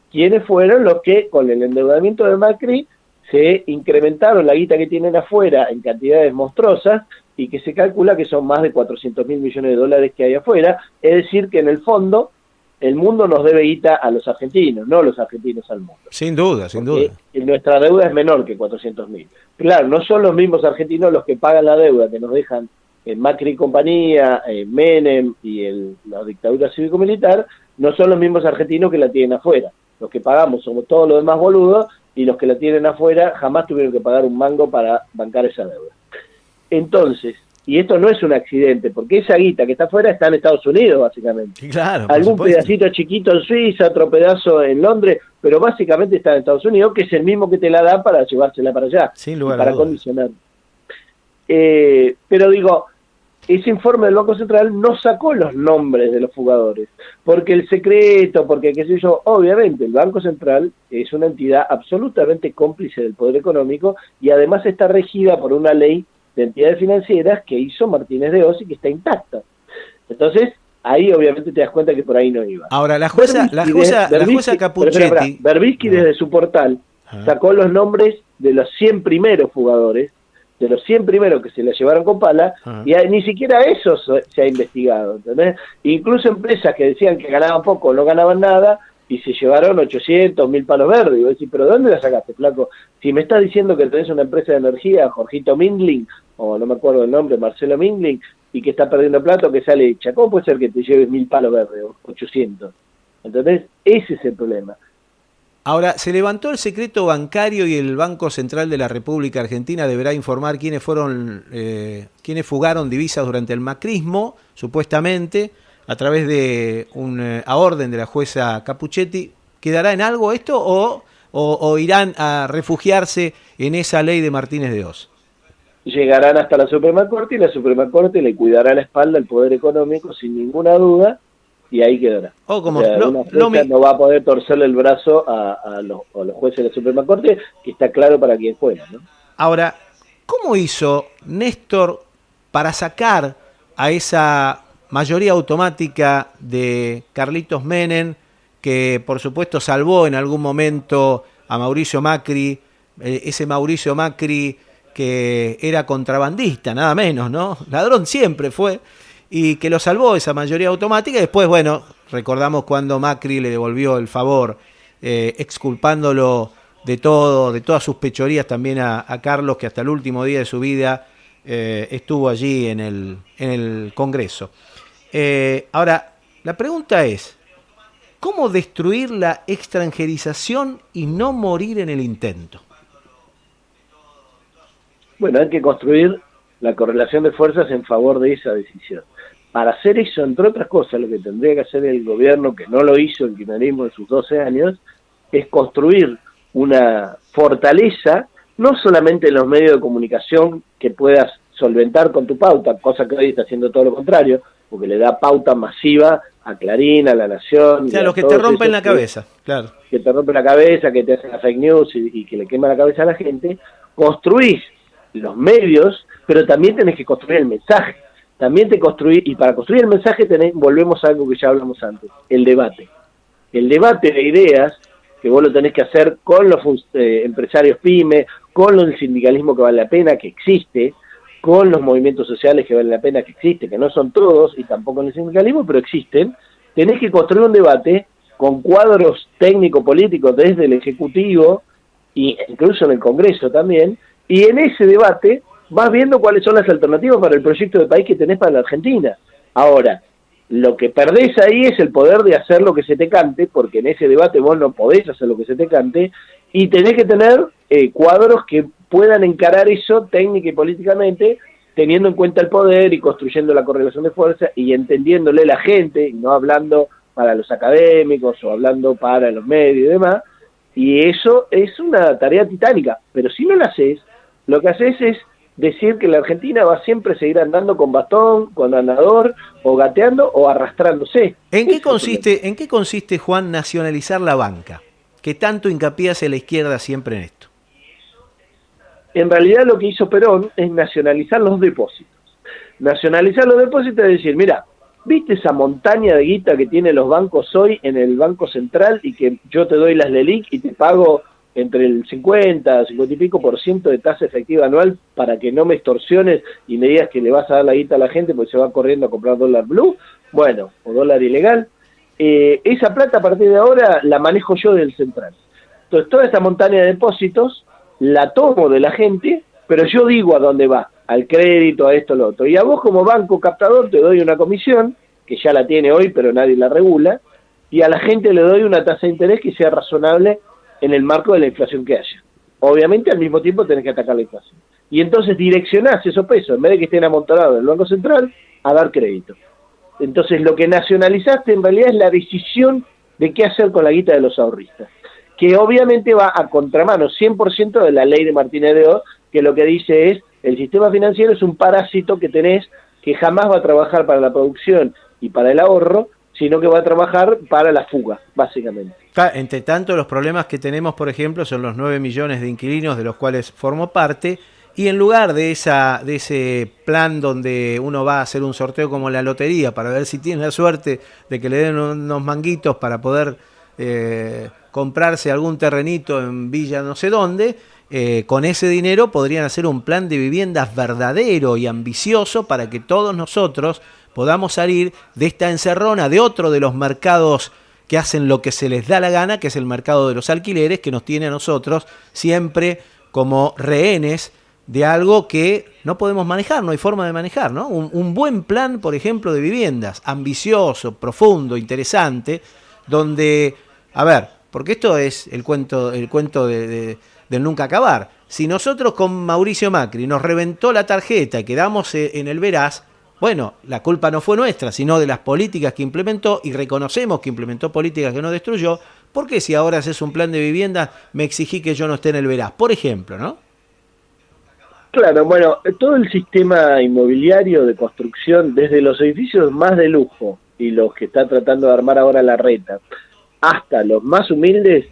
¿Quiénes fueron los que, con el endeudamiento de Macri, se incrementaron la guita que tienen afuera en cantidades monstruosas y que se calcula que son más de 400.000 millones de dólares que hay afuera? Es decir, que en el fondo el mundo nos debe guita a los argentinos, no los argentinos al mundo. Sin duda, sin duda. Nuestra deuda es menor que 400.000. Claro, no son los mismos argentinos los que pagan la deuda que nos dejan Macri y compañía, Menem y la dictadura cívico-militar, no son los mismos argentinos que la tienen afuera. Los que pagamos somos todos los demás boludos, y los que la tienen afuera jamás tuvieron que pagar un mango para bancar esa deuda. Entonces, y esto no es un accidente, porque esa guita que está afuera está en Estados Unidos, básicamente. Claro, algún pedacito chiquito en Suiza, otro pedazo en Londres, pero básicamente está en Estados Unidos, que es el mismo que te la da para llevársela para allá, sin lugar para condicionar. Pero digo, ese informe del Banco Central no sacó los nombres de los fugadores, porque el secreto, porque qué sé yo, obviamente el Banco Central es una entidad absolutamente cómplice del poder económico y además está regida por una ley de entidades financieras que hizo Martínez de Oz y que está intacta. Entonces, ahí obviamente te das cuenta que por ahí no iba. Ahora, la jueza Capuchetti... Berbisky desde su portal sacó los nombres de los 100 primeros jugadores, de los 100 primeros que se la llevaron con pala, y ni siquiera eso se ha investigado, ¿entendés? Incluso empresas que decían que ganaban poco o no ganaban nada, y se llevaron 800, 1000 palos verdes. Y vos decís, ¿pero dónde la sacaste, flaco? Si me estás diciendo que tenés una empresa de energía, Jorgito Mingling, o no me acuerdo el nombre, Marcelo Mingling, y que está perdiendo plata, que sale hecha, ¿cómo puede ser que te lleves 1000 palos verdes o 800? Entonces, ese es el problema. Ahora, se levantó el secreto bancario y el Banco Central de la República Argentina deberá informar quiénes fugaron divisas durante el macrismo, supuestamente, a través de una orden de la jueza Capuchetti. ¿Quedará en algo esto o irán a refugiarse en esa ley de Martínez de Oz? Llegarán hasta la Suprema Corte y la Suprema Corte le cuidará la espalda al poder económico sin ninguna duda, y ahí quedará. Como o sea, una jueza no va a poder torcerle el brazo a los jueces de la Suprema Corte, que está claro para quién fuera, ¿no? Ahora, ¿cómo hizo Néstor para sacar a esa mayoría automática de Carlitos Menem, que por supuesto salvó en algún momento a Mauricio Macri, ese Mauricio Macri que era contrabandista, nada menos, ¿no? Ladrón siempre fue, y que lo salvó esa mayoría automática, y después, bueno, recordamos cuando Macri le devolvió el favor, exculpándolo de todo, de todas sus pechorías también a Carlos, que hasta el último día de su vida estuvo allí en el Congreso. Ahora, la pregunta es, ¿cómo destruir la extranjerización y no morir en el intento? Bueno, hay que construir la correlación de fuerzas en favor de esa decisión. Para hacer eso, entre otras cosas, lo que tendría que hacer el gobierno, que no lo hizo el kirchnerismo en sus 12 años, es construir una fortaleza, no solamente en los medios de comunicación que puedas solventar con tu pauta, cosa que hoy está haciendo todo lo contrario, porque le da pauta masiva a Clarín, a La Nación. O sea, los que te rompen la cabeza, claro. Que te rompen la cabeza, que te hacen la fake news y que le quema la cabeza a la gente. Construís los medios, pero también tenés que construir el mensaje. También y para construir el mensaje volvemos a algo que ya hablamos antes, el debate. El debate de ideas, que vos lo tenés que hacer con los empresarios pyme, con el sindicalismo que vale la pena, que existe, con los movimientos sociales que vale la pena, que existe, que no son todos, y tampoco en el sindicalismo, pero existen. Tenés que construir un debate con cuadros técnico-políticos desde el Ejecutivo, e incluso en el Congreso también, y en ese debate vas viendo cuáles son las alternativas para el proyecto de país que tenés para la Argentina. Ahora, lo que perdés ahí es el poder de hacer lo que se te cante, porque en ese debate vos no podés hacer lo que se te cante, y tenés que tener cuadros que puedan encarar eso técnica y políticamente, teniendo en cuenta el poder y construyendo la correlación de fuerza y entendiéndole la gente, y no hablando para los académicos o hablando para los medios y demás. Y eso es una tarea titánica, pero si no la haces, lo que haces es decir que la Argentina va siempre a seguir andando con bastón, con andador, o gateando o arrastrándose. ¿En qué consiste, Juan, nacionalizar la banca? ¿Qué tanto hincapié hace la izquierda siempre en esto? En realidad lo que hizo Perón es nacionalizar los depósitos. Nacionalizar los depósitos es decir, mira, ¿viste esa montaña de guita que tienen los bancos hoy en el Banco Central y que yo te doy las LELIQ y te pago entre el 50 y pico % de tasa efectiva anual para que no me extorsiones y me digas que le vas a dar la guita a la gente porque se va corriendo a comprar dólar blue? Bueno, o dólar ilegal. Esa plata a partir de ahora la manejo yo del central. Entonces toda esta montaña de depósitos la tomo de la gente, pero yo digo a dónde va, al crédito, a esto, a lo otro. Y a vos como banco captador te doy una comisión, que ya la tiene hoy pero nadie la regula, y a la gente le doy una tasa de interés que sea razonable en el marco de la inflación que haya. Obviamente al mismo tiempo tenés que atacar la inflación. Y entonces direccionás esos pesos, en vez de que estén amontonados en el Banco Central, a dar crédito. Entonces lo que nacionalizaste en realidad es la decisión de qué hacer con la guita de los ahorristas, que obviamente va a contramano 100% de la ley de Martínez de Oz, que lo que dice es, el sistema financiero es un parásito que tenés, que jamás va a trabajar para la producción y para el ahorro, sino que va a trabajar para la fuga, básicamente. Entre tanto, los problemas que tenemos, por ejemplo, son los 9 millones de inquilinos de los cuales formo parte Y en lugar de ese plan donde uno va a hacer un sorteo como la lotería para ver si tiene la suerte de que le den unos manguitos para poder comprarse algún terrenito en Villa no sé dónde, con ese dinero podrían hacer un plan de viviendas verdadero y ambicioso para que todos nosotros podamos salir de esta encerrona de otro de los mercados que hacen lo que se les da la gana, que es el mercado de los alquileres, que nos tiene a nosotros siempre como rehenes de algo que no podemos manejar, no hay forma de manejar, ¿no? Un buen plan, por ejemplo, de viviendas, ambicioso, profundo, interesante, donde, a ver, porque esto es el cuento del nunca acabar. Si nosotros con Mauricio Macri nos reventó la tarjeta y quedamos en el veraz, bueno, la culpa no fue nuestra, sino de las políticas que implementó, y reconocemos que implementó políticas que no destruyó. ¿Por qué si ahora haces un plan de vivienda me exigí que yo no esté en el veraz? Por ejemplo, ¿no? Claro, bueno, todo el sistema inmobiliario de construcción, desde los edificios más de lujo y los que está tratando de armar ahora la Reta, hasta los más humildes,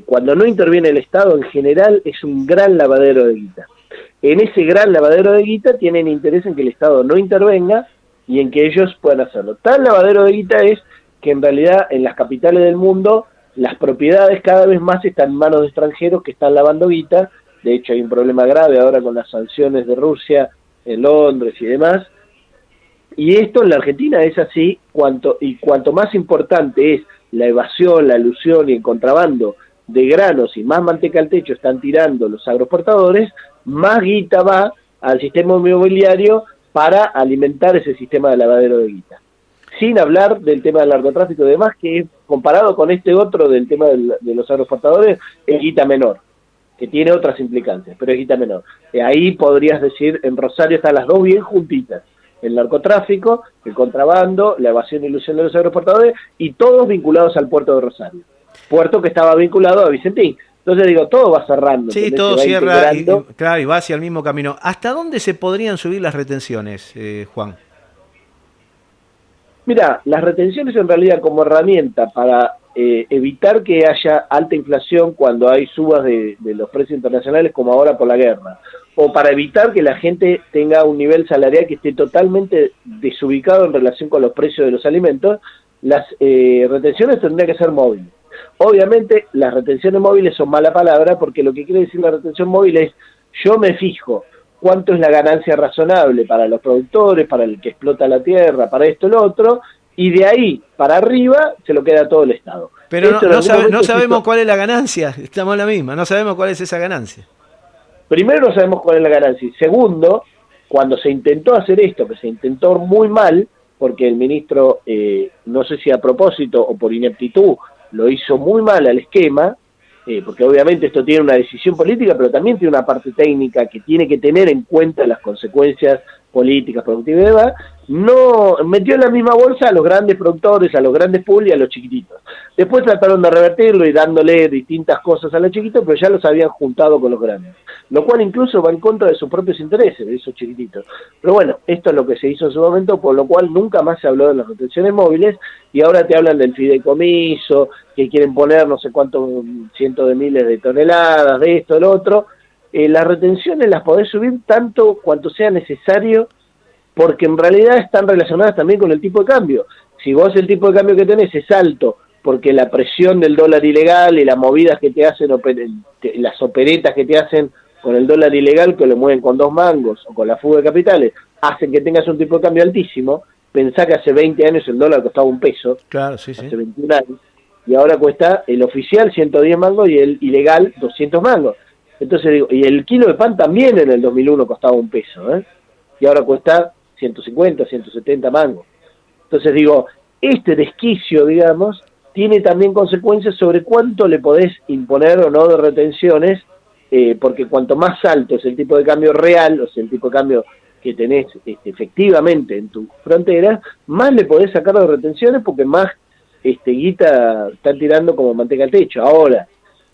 cuando no interviene el Estado, en general es un gran lavadero de guita. En ese gran lavadero de guita tienen interés en que el Estado no intervenga y en que ellos puedan hacerlo. Tal lavadero de guita es que en realidad en las capitales del mundo las propiedades cada vez más están en manos de extranjeros que están lavando guita. De hecho hay un problema grave ahora con las sanciones de Rusia en Londres y demás. Y esto en la Argentina es así, cuanto más importante es la evasión, la elusión y el contrabando de granos y más manteca al techo están tirando los agroexportadores, más guita va al sistema inmobiliario para alimentar ese sistema de lavadero de guita. Sin hablar del tema del narcotráfico y demás, que comparado con este otro del tema de los agroexportadores, es guita menor, que tiene otras implicancias, pero es guita menor. Ahí podrías decir, en Rosario están las dos bien juntitas, el narcotráfico, el contrabando, la evasión y ilusión de los agroexportadores, y todos vinculados al puerto de Rosario. Puerto que estaba vinculado a Vicentín. Entonces digo, todo va cerrando. Sí, todo cierra y va hacia el mismo camino. ¿Hasta dónde se podrían subir las retenciones, Juan? Mira, las retenciones en realidad como herramienta para evitar que haya alta inflación cuando hay subas de los precios internacionales como ahora por la guerra, o para evitar que la gente tenga un nivel salarial que esté totalmente desubicado en relación con los precios de los alimentos, las retenciones tendrían que ser móviles. Obviamente las retenciones móviles son mala palabra porque lo que quiere decir la retención móvil es yo me fijo cuánto es la ganancia razonable para los productores, para el que explota la tierra, para esto y lo otro, y de ahí para arriba se lo queda todo el Estado. Pero no sabemos cuál es la ganancia, estamos en la misma, no sabemos cuál es esa ganancia. Primero no sabemos cuál es la ganancia, y segundo, cuando se intentó hacer esto, que se intentó muy mal, porque el ministro, no sé si a propósito o por ineptitud, lo hizo muy mal al esquema, porque obviamente esto tiene una decisión política, pero también tiene una parte técnica que tiene que tener en cuenta las consecuencias políticas, productivas y demás, no metió en la misma bolsa a los grandes productores, a los grandes pools y a los chiquititos. Después trataron de revertirlo y dándole distintas cosas a los chiquitos, pero ya los habían juntado con los grandes, lo cual incluso va en contra de sus propios intereses, de esos chiquititos. Pero bueno, esto es lo que se hizo en su momento, por lo cual nunca más se habló de las retenciones móviles, y ahora te hablan del fideicomiso, que quieren poner no sé cuántos cientos de miles de toneladas, de esto, de lo otro. Las retenciones las podés subir tanto cuanto sea necesario, porque en realidad están relacionadas también con el tipo de cambio. Si vos el tipo de cambio que tenés es alto, porque la presión del dólar ilegal y las movidas que te hacen, las operetas que te hacen con el dólar ilegal, que lo mueven con 2 mangos, o con la fuga de capitales, hacen que tengas un tipo de cambio altísimo. Pensá que hace 20 años el dólar costaba $1. Claro, sí. Hace 21 años. Y ahora cuesta el oficial 110 mangos y el ilegal 200 mangos. Entonces digo, y el kilo de pan también en el 2001 costaba $1, ¿eh? Y ahora cuesta 150, 170 mangos. Entonces digo, este desquicio, digamos, tiene también consecuencias sobre cuánto le podés imponer o no de retenciones, porque cuanto más alto es el tipo de cambio real, o sea, el tipo de cambio que tenés efectivamente en tus fronteras, más le podés sacar de retenciones porque más guita están tirando como manteca al techo. Ahora,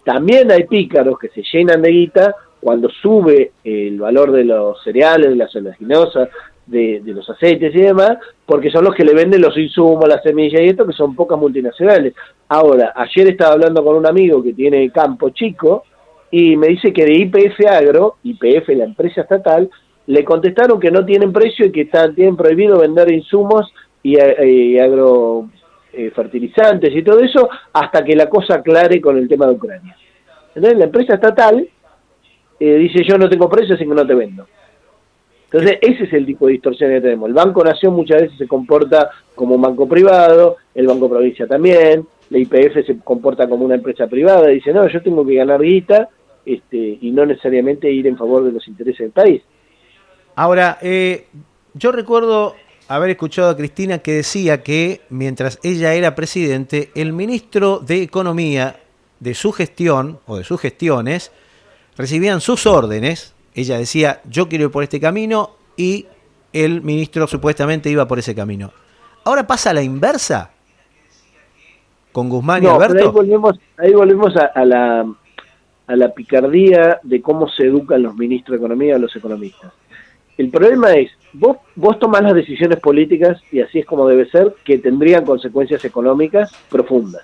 también hay pícaros que se llenan de guita cuando sube el valor de los cereales, de las oleaginosas, de los aceites y demás, porque son los que le venden los insumos, las semillas y esto, que son pocas multinacionales. Ahora, ayer estaba hablando con un amigo que tiene campo chico, y me dice que de YPF Agro, YPF, la empresa estatal, le contestaron que no tienen precio y que tienen prohibido vender insumos y agrofertilizantes y todo eso hasta que la cosa aclare con el tema de Ucrania. Entonces la empresa estatal dice yo no tengo precio, así que no te vendo. Entonces ese es el tipo de distorsión que tenemos. El Banco Nación muchas veces se comporta como un banco privado, el Banco Provincia también, la YPF se comporta como una empresa privada, dice no, yo tengo que ganar guita y no necesariamente ir en favor de los intereses del país. Ahora, yo recuerdo haber escuchado a Cristina que decía que mientras ella era presidente, el ministro de Economía de su gestión o de sus gestiones recibían sus órdenes. Ella decía, yo quiero ir por este camino y el ministro supuestamente iba por ese camino. ¿Ahora pasa a la inversa con Guzmán y Alberto? Pero ahí volvemos a la picardía de cómo se educan los ministros de Economía a los economistas. El problema es, vos tomás las decisiones políticas, y así es como debe ser, que tendrían consecuencias económicas profundas.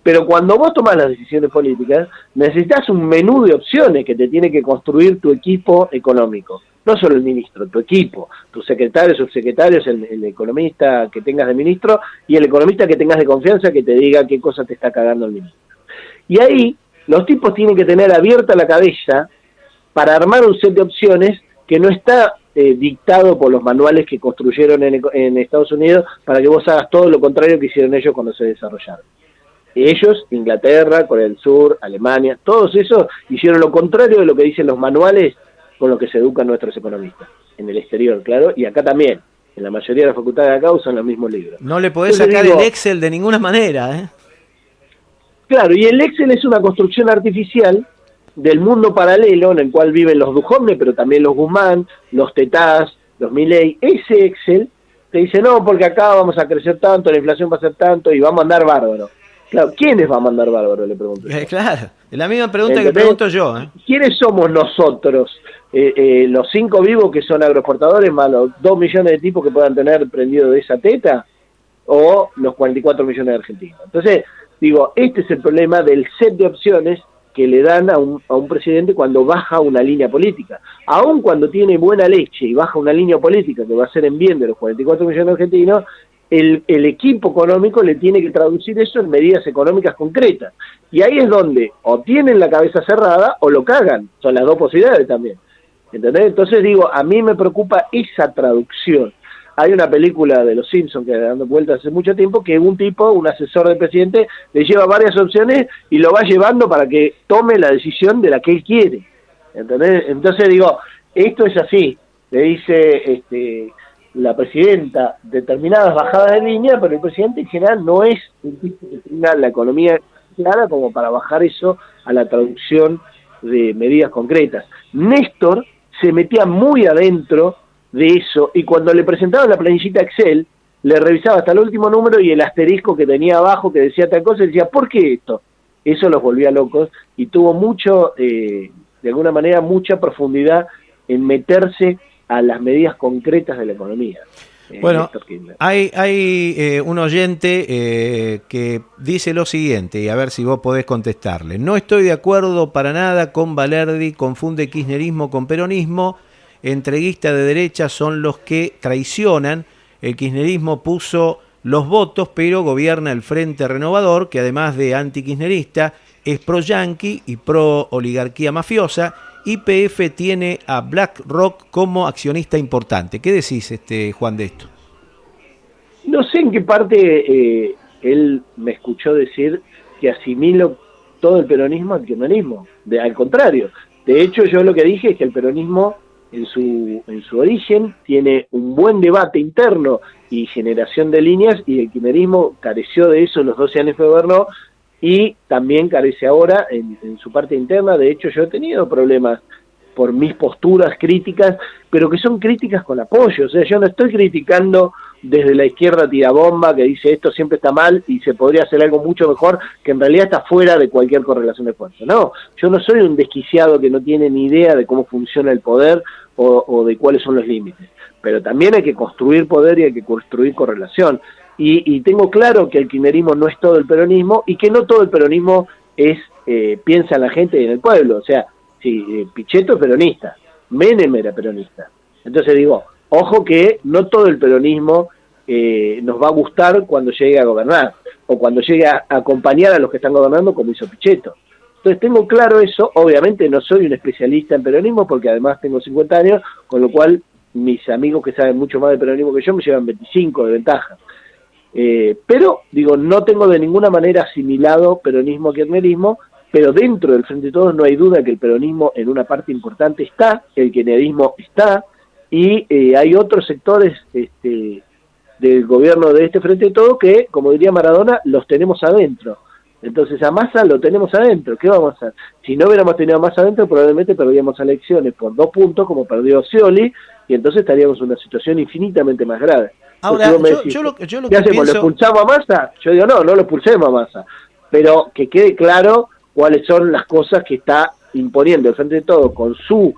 Pero cuando vos tomás las decisiones políticas, necesitas un menú de opciones que te tiene que construir tu equipo económico. No solo el ministro, tu equipo, tus secretarios, subsecretarios, el economista que tengas de ministro y el economista que tengas de confianza que te diga qué cosa te está cagando el ministro. Y ahí los tipos tienen que tener abierta la cabeza para armar un set de opciones que no está dictado por los manuales que construyeron en Estados Unidos para que vos hagas todo lo contrario que hicieron ellos cuando se desarrollaron. Ellos, Inglaterra, Corea del Sur, Alemania, todos esos hicieron lo contrario de lo que dicen los manuales con lo que se educan nuestros economistas. En el exterior, claro, y acá también. En la mayoría de las facultades de acá usan los mismos libros. No le podés sacar el Excel de ninguna manera, ¿eh? Claro, y el Excel es una construcción artificial del mundo paralelo en el cual viven los Duhovne, pero también los Guzmán, los Tetaz, los Milei. Ese Excel te dice, no, porque acá vamos a crecer tanto, la inflación va a ser tanto y vamos a andar bárbaro. Claro, ¿quiénes vamos a andar bárbaro? Le pregunto yo. Claro, es la misma pregunta que pregunto yo. ¿Quiénes somos nosotros? ¿Los 5 vivos que son agroexportadores más los 2 millones de tipos que puedan tener prendido de esa teta? ¿O los 44 millones de argentinos? Entonces, digo, este es el problema del set de opciones que le dan a un presidente cuando baja una línea política. Aun cuando tiene buena leche y baja una línea política que va a ser en bien de los 44 millones de argentinos, el equipo económico le tiene que traducir eso en medidas económicas concretas. Y ahí es donde o tienen la cabeza cerrada o lo cagan. Son las dos posibilidades también. ¿Entendés? Entonces digo, a mí me preocupa esa traducción. Hay una película de Los Simpsons que dando vueltas hace mucho tiempo que un tipo, un asesor del presidente, le lleva varias opciones y lo va llevando para que tome la decisión de la que él quiere. ¿Entendés? Entonces digo, esto es así. Le dice la presidenta determinadas bajadas de línea, pero el presidente en general no es un tipo que tenga la economía clara como para bajar eso a la traducción de medidas concretas. Néstor se metía muy adentro de eso, y cuando le presentaban la planillita Excel, le revisaba hasta el último número y el asterisco que tenía abajo que decía tal cosa, y decía, ¿por qué esto? Eso los volvía locos, y tuvo mucho, de alguna manera, mucha profundidad en meterse a las medidas concretas de la economía. Bueno, hay un oyente que dice lo siguiente, y a ver si vos podés contestarle. No estoy de acuerdo para nada con Balerdi, confunde kirchnerismo con peronismo, entreguistas de derecha son los que traicionan, el kirchnerismo puso los votos, pero gobierna el Frente Renovador, que además de antikirchnerista, es pro-yanqui y pro-oligarquía mafiosa. YPF tiene a BlackRock como accionista importante. ¿Qué decís, Juan, de esto? No sé en qué parte él me escuchó decir que asimilo todo el peronismo al kirchnerismo. Al contrario. De hecho, yo lo que dije es que el peronismo en su origen tiene un buen debate interno y generación de líneas, y el kirchnerismo careció de eso en los 12 años que gobernó, y también carece ahora en su parte interna. De hecho, yo he tenido problemas por mis posturas críticas, pero que son críticas con apoyo. O sea, yo no estoy criticando desde la izquierda tirabomba que dice esto siempre está mal y se podría hacer algo mucho mejor, que en realidad está fuera de cualquier correlación de fuerza. No, yo no soy un desquiciado que no tiene ni idea de cómo funciona el poder o de cuáles son los límites. Pero también hay que construir poder y hay que construir correlación. Y tengo claro que el kirchnerismo no es todo el peronismo y que no todo el peronismo es piensa la gente en el pueblo. O sea, si Pichetto es peronista, Menem era peronista. Entonces digo, ojo que no todo el peronismo nos va a gustar cuando llegue a gobernar, o cuando llegue a acompañar a los que están gobernando como hizo Pichetto. Entonces tengo claro eso. Obviamente no soy un especialista en peronismo, porque además tengo 50 años, con lo cual mis amigos que saben mucho más de peronismo que yo me llevan 25 de ventaja. Pero, digo, no tengo de ninguna manera asimilado peronismo a kirchnerismo, pero dentro del Frente de Todos no hay duda que el peronismo en una parte importante está, el kirchnerismo está, y hay otros sectores del gobierno de este Frente de Todos que, como diría Maradona, los tenemos adentro. Entonces a Massa lo tenemos adentro. ¿Qué vamos a hacer? Si no hubiéramos tenido a Massa adentro, probablemente perdíamos elecciones por 2 puntos, como perdió Scioli, y entonces estaríamos en una situación infinitamente más grave. Ahora, yo lo ¿qué que hacemos? pienso... ¿Lo expulsamos a Massa? Yo digo, no lo expulsemos a Massa. Pero que quede claro cuáles son las cosas que está imponiendo el Frente de Todos con su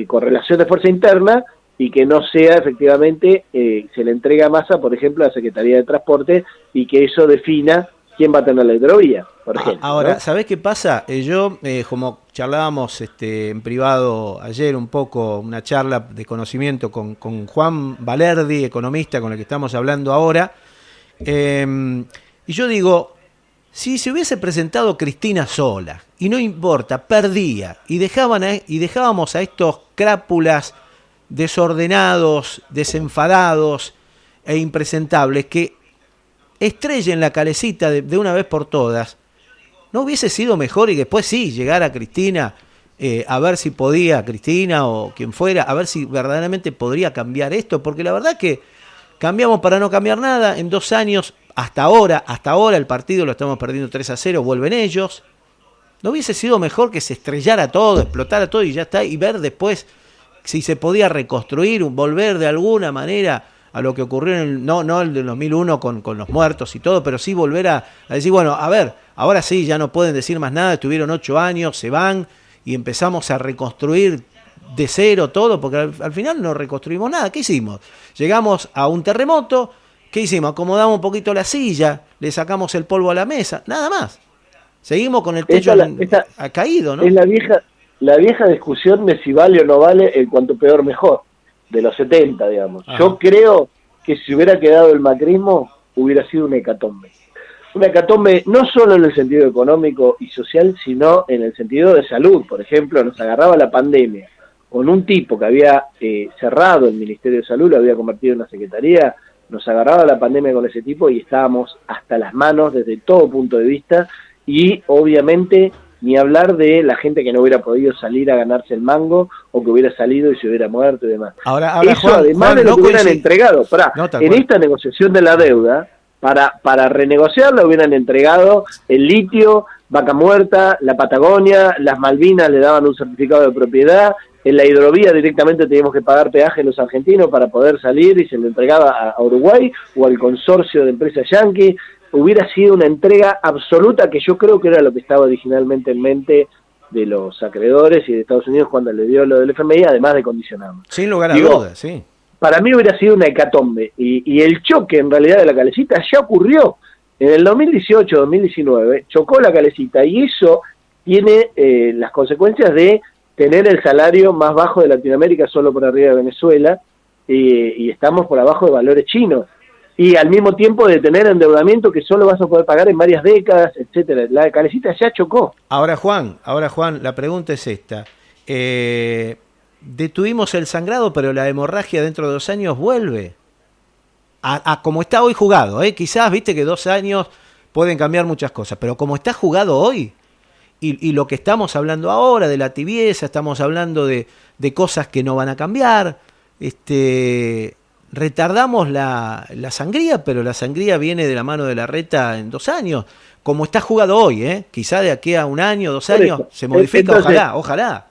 correlación de fuerza interna, y que no sea efectivamente, se le entrega a Massa, por ejemplo, a la Secretaría de Transporte, y que eso defina quién va a tener la hidrovía, por ejemplo. Ahora, ¿no? ¿sabés qué pasa? Yo, como charlábamos en privado ayer un poco, una charla de conocimiento con Juan Valerdi, economista con el que estamos hablando ahora, y yo digo, si se hubiese presentado Cristina sola, y no importa, perdía, y dejábamos a estos crápulas desordenados, desenfadados e impresentables que estrellen la calecita de una vez por todas, ¿no hubiese sido mejor y después sí llegara Cristina, a ver si podía, Cristina o quien fuera, a ver si verdaderamente podría cambiar esto? Porque la verdad que cambiamos para no cambiar nada. En 2 años, hasta ahora el partido lo estamos perdiendo 3-0, vuelven ellos. ¿No hubiese sido mejor que se estrellara todo, explotara todo y ya está, y ver después si se podía reconstruir, volver de alguna manera a lo que ocurrió no el de 2001 con los muertos y todo, pero sí volver a decir, bueno, a ver, ahora sí, ya no pueden decir más nada, estuvieron 8 años, se van, y empezamos a reconstruir de cero todo, porque al final no reconstruimos nada. ¿Qué hicimos? Llegamos a un terremoto, ¿qué hicimos? Acomodamos un poquito la silla, le sacamos el polvo a la mesa, nada más. Seguimos con el techo caído, ¿no? Es la vieja discusión de si vale o no vale el cuanto peor mejor, de los 70, digamos. Ajá. Yo creo que si hubiera quedado el macrismo, hubiera sido una hecatombe. Una hecatombe no solo en el sentido económico y social, sino en el sentido de salud. Por ejemplo, nos agarraba la pandemia con un tipo que había cerrado el Ministerio de Salud, lo había convertido en una secretaría, nos agarraba la pandemia con ese tipo y estábamos hasta las manos desde todo punto de vista, y obviamente ni hablar de la gente que no hubiera podido salir a ganarse el mango, o que hubiera salido y se hubiera muerto y demás. Ahora eso, Juan, además de lo que hubieran entregado, en esta negociación de la deuda, para renegociarla hubieran entregado el litio, Vaca Muerta, la Patagonia, las Malvinas le daban un certificado de propiedad, en la hidrovía directamente teníamos que pagar peaje los argentinos para poder salir, y se le entregaba a Uruguay o al consorcio de empresas yanqui. Hubiera sido una entrega absoluta, que yo creo que era lo que estaba originalmente en mente de los acreedores y de Estados Unidos cuando le dio lo del FMI, además de condicionarlo. Sin lugar a dudas, sí. Para mí hubiera sido una hecatombe, y el choque en realidad de la calecita ya ocurrió. En el 2018-2019 chocó la calecita, y eso tiene las consecuencias de tener el salario más bajo de Latinoamérica, solo por arriba de Venezuela, y estamos por abajo de valores chinos. Y al mismo tiempo de tener endeudamiento que solo vas a poder pagar en varias décadas, etcétera. La calecita ya chocó. Ahora Juan, la pregunta es esta. Detuvimos el sangrado, pero la hemorragia dentro de 2 años vuelve a como está hoy jugado. Quizás, viste que 2 años pueden cambiar muchas cosas, pero como está jugado hoy, y lo que estamos hablando ahora de la tibieza, estamos hablando de cosas que no van a cambiar, retardamos la sangría, pero la sangría viene de la mano de Larreta en 2 años, como está jugado hoy, quizá de aquí a 1 año, 2 años, se modifica. Entonces, ojalá,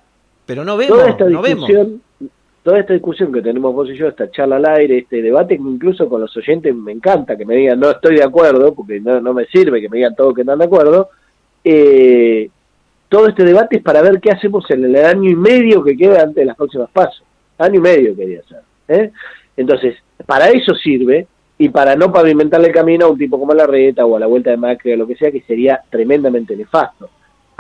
pero no vemos, toda esta discusión que tenemos vos y yo, esta charla al aire, este debate, incluso con los oyentes, me encanta que me digan no estoy de acuerdo, porque no me sirve que me digan todos que están de acuerdo. Todo este debate es para ver qué hacemos en el año y medio que queda antes de las próximas pasos. Año y medio quería hacer, Entonces, para eso sirve, y para no pavimentarle el camino a un tipo como Larreta o a la vuelta de Macri o lo que sea, que sería tremendamente nefasto.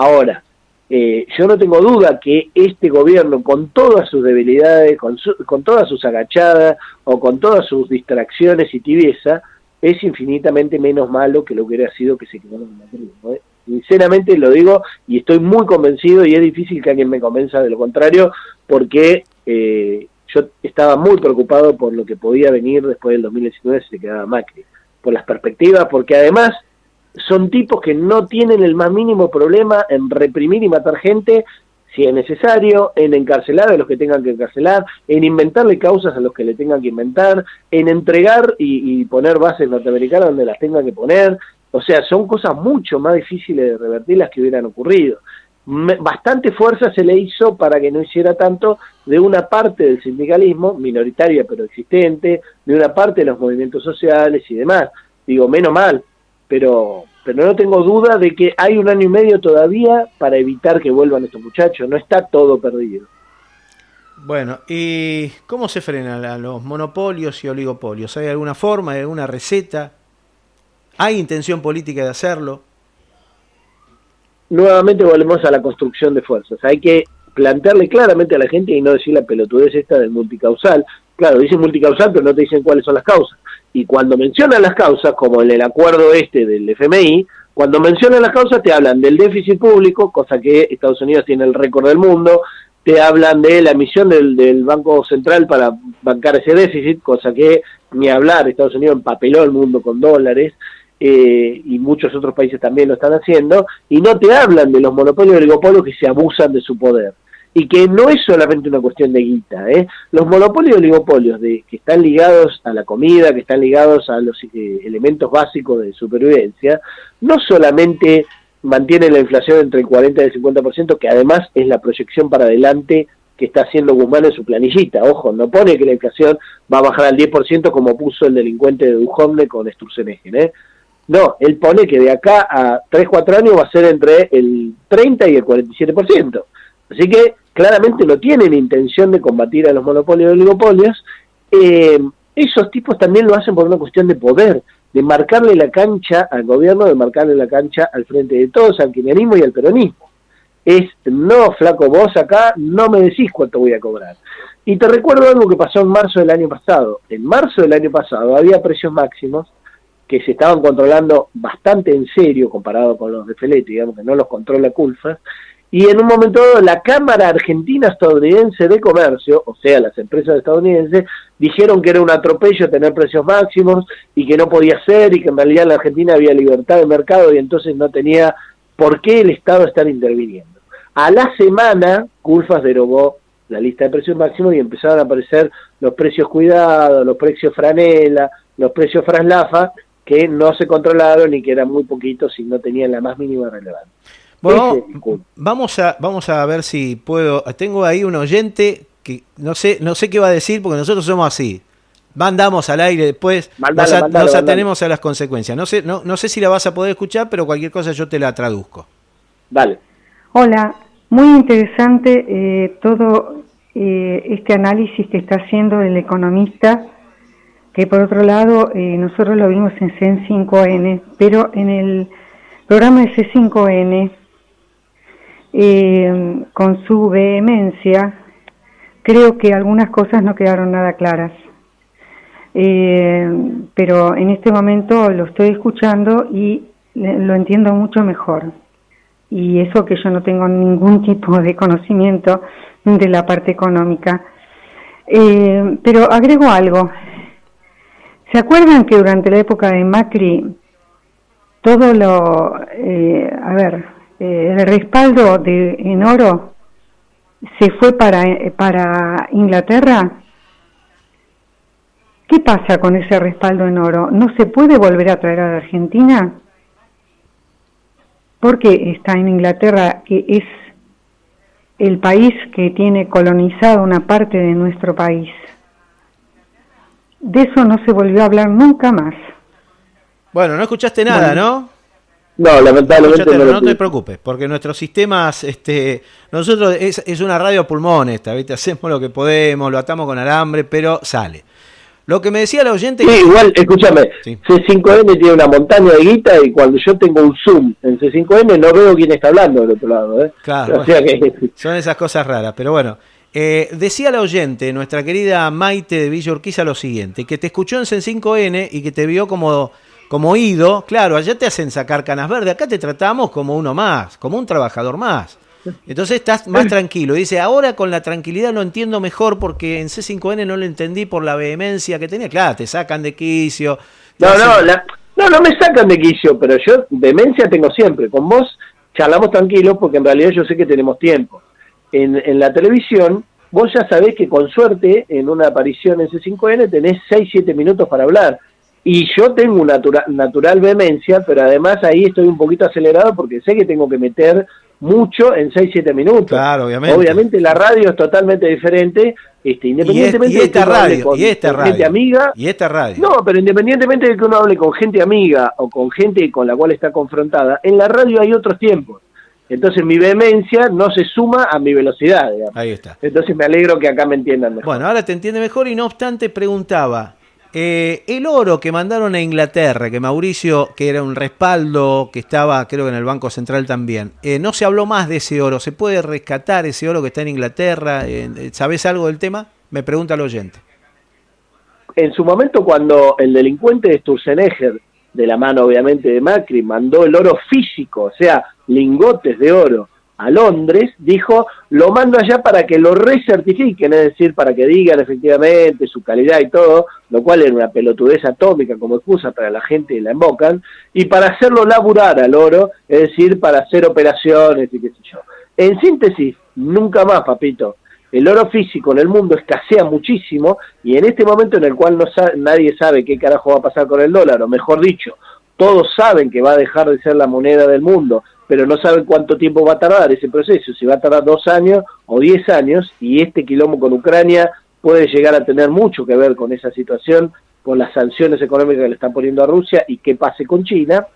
Ahora, yo no tengo duda que este gobierno, con todas sus debilidades, con todas sus agachadas o con todas sus distracciones y tibieza, es infinitamente menos malo que lo que hubiera sido que se quedara en Madrid, ¿no? Sinceramente lo digo y estoy muy convencido, y es difícil que alguien me convenza de lo contrario, porque yo estaba muy preocupado por lo que podía venir después del 2019 si se quedaba Macri, por las perspectivas, porque además son tipos que no tienen el más mínimo problema en reprimir y matar gente si es necesario, en encarcelar a los que tengan que encarcelar, en inventarle causas a los que le tengan que inventar, en entregar y poner bases norteamericanas donde las tengan que poner. O sea, son cosas mucho más difíciles de revertir las que hubieran ocurrido. Bastante fuerza se le hizo para que no hiciera tanto de una parte del sindicalismo, minoritaria pero existente, de una parte de los movimientos sociales y demás. Digo, menos mal, pero no tengo duda de que hay 1 año y medio todavía para evitar que vuelvan estos muchachos. No está todo perdido. Bueno, ¿y cómo se frenan a los monopolios y oligopolios? ¿Hay alguna forma, hay alguna receta? ¿Hay intención política de hacerlo? Nuevamente volvemos a la construcción de fuerzas. Hay que plantearle claramente a la gente y no decir la pelotudez esta del multicausal. Claro, dicen multicausal, pero no te dicen cuáles son las causas. Y cuando mencionan las causas, como en el acuerdo del FMI, cuando mencionan las causas te hablan del déficit público, cosa que Estados Unidos tiene el récord del mundo, te hablan de la emisión del Banco Central para bancar ese déficit, cosa que ni hablar, Estados Unidos empapeló el mundo con dólares, y muchos otros países también lo están haciendo, y no te hablan de los monopolios y oligopolios que se abusan de su poder. Y que no es solamente una cuestión de guita, Los monopolios y oligopolios que están ligados a la comida, que están ligados a los elementos básicos de supervivencia, no solamente mantienen la inflación entre el 40 y el 50%, que además es la proyección para adelante que está haciendo Guzmán en su planillita. Ojo, no pone que la inflación va a bajar al 10% como puso el delincuente de Duhovne con Sturzenegger, No, él pone que de acá a 3-4 años va a ser entre el 30 y el 47%. Así que claramente no tienen intención de combatir a los monopolios y oligopolios. Esos tipos también lo hacen por una cuestión de poder, de marcarle la cancha al gobierno, de marcarle la cancha al frente de todos, al kirchnerismo y al peronismo. No, flaco, vos acá no me decís cuánto voy a cobrar. Y te recuerdo algo que pasó en marzo del año pasado. En marzo del año pasado había precios máximos que se estaban controlando bastante en serio comparado con los de Feletti, digamos que no los controla Culfas, y en un momento dado la Cámara Argentina Estadounidense de Comercio, o sea, las empresas estadounidenses, dijeron que era un atropello tener precios máximos y que no podía ser, y que en realidad en la Argentina había libertad de mercado y entonces no tenía por qué el Estado estar interviniendo. A la semana, Culfas derogó la lista de precios máximos y empezaron a aparecer los precios cuidados, los precios franela, los precios fraslafa, que no se controlaron y que eran muy poquitos y no tenían la más mínima relevancia. Bueno, vamos a ver si puedo. Tengo ahí un oyente que no sé qué va a decir, porque nosotros somos así. Mandamos al aire, después nos atenemos a las consecuencias. No sé si la vas a poder escuchar, pero cualquier cosa yo te la traduzco. Dale. Hola, muy interesante todo este análisis que está haciendo el economista, que por otro lado nosotros lo vimos en C5N, pero en el programa de C5N, con su vehemencia, creo que algunas cosas no quedaron nada claras. Pero en este momento lo estoy escuchando y lo entiendo mucho mejor. Y eso que yo no tengo ningún tipo de conocimiento de la parte económica. Pero agrego algo. ¿Se acuerdan que durante la época de Macri todo el respaldo en oro se fue para Inglaterra? ¿Qué pasa con ese respaldo en oro? ¿No se puede volver a traer a la Argentina? Porque está en Inglaterra, que es el país que tiene colonizado una parte de nuestro país. De eso no se volvió a hablar nunca más. Bueno, no escuchaste nada, ¿no? No, lamentablemente no te preocupes, porque nuestros sistemas, nosotros es una radio pulmón esta, ¿viste? Hacemos lo que podemos, lo atamos con alambre, pero sale. Lo que me decía la oyente... Sí, igual, escúchame, Sí. C5N tiene una montaña de guita y cuando yo tengo un Zoom en C5N no veo quién está hablando del otro lado, ¿eh? Claro, O sea que... son esas cosas raras, pero bueno. Decía la oyente, nuestra querida Maite de Villa Urquiza, lo siguiente, que te escuchó en C5N y que te vio como ido. Claro, allá te hacen sacar canas verdes, acá te tratamos como uno más, como un trabajador más. Entonces estás más tranquilo. Dice, ahora con la tranquilidad lo entiendo mejor porque en C5N no lo entendí por la vehemencia que tenía. Claro, te sacan de quicio. No me sacan de quicio, pero yo demencia tengo siempre. Con vos charlamos tranquilos porque en realidad yo sé que tenemos tiempo. En la televisión, vos ya sabés que con suerte en una aparición en C5N tenés 6-7 minutos para hablar. Y yo tengo una natural vehemencia, pero además ahí estoy un poquito acelerado porque sé que tengo que meter mucho en 6-7 minutos. Claro, obviamente. Obviamente la radio es totalmente diferente, independientemente y esta de que uno hable radio, con gente amiga. Y esta radio. No, pero independientemente de que uno hable con gente amiga o con gente con la cual está confrontada, en la radio hay otros tiempos. Entonces mi vehemencia no se suma a mi velocidad, digamos. Ahí está. Entonces me alegro que acá me entiendan mejor. Bueno, ahora te entiende mejor y no obstante preguntaba, el oro que mandaron a Inglaterra, que Mauricio, que era un respaldo que estaba creo que en el Banco Central también, no se habló más de ese oro, ¿se puede rescatar ese oro que está en Inglaterra? ¿Sabés algo del tema? Me pregunta el oyente. En su momento cuando el delincuente de Sturzenegger, de la mano obviamente de Macri, mandó el oro físico, o sea, lingotes de oro, a Londres, dijo, lo mando allá para que lo recertifiquen, es decir, para que digan efectivamente su calidad y todo, lo cual era una pelotudez atómica como excusa para la gente y la invocan, y para hacerlo laburar al oro, es decir, para hacer operaciones y qué sé yo. En síntesis, nunca más, papito. El oro físico en el mundo escasea muchísimo, y en este momento en el cual nadie sabe qué carajo va a pasar con el dólar, o mejor dicho, todos saben que va a dejar de ser la moneda del mundo, pero no saben cuánto tiempo va a tardar ese proceso, si va a tardar 2 años o 10 años, y este quilombo con Ucrania puede llegar a tener mucho que ver con esa situación, con las sanciones económicas que le están poniendo a Rusia y qué pase con China.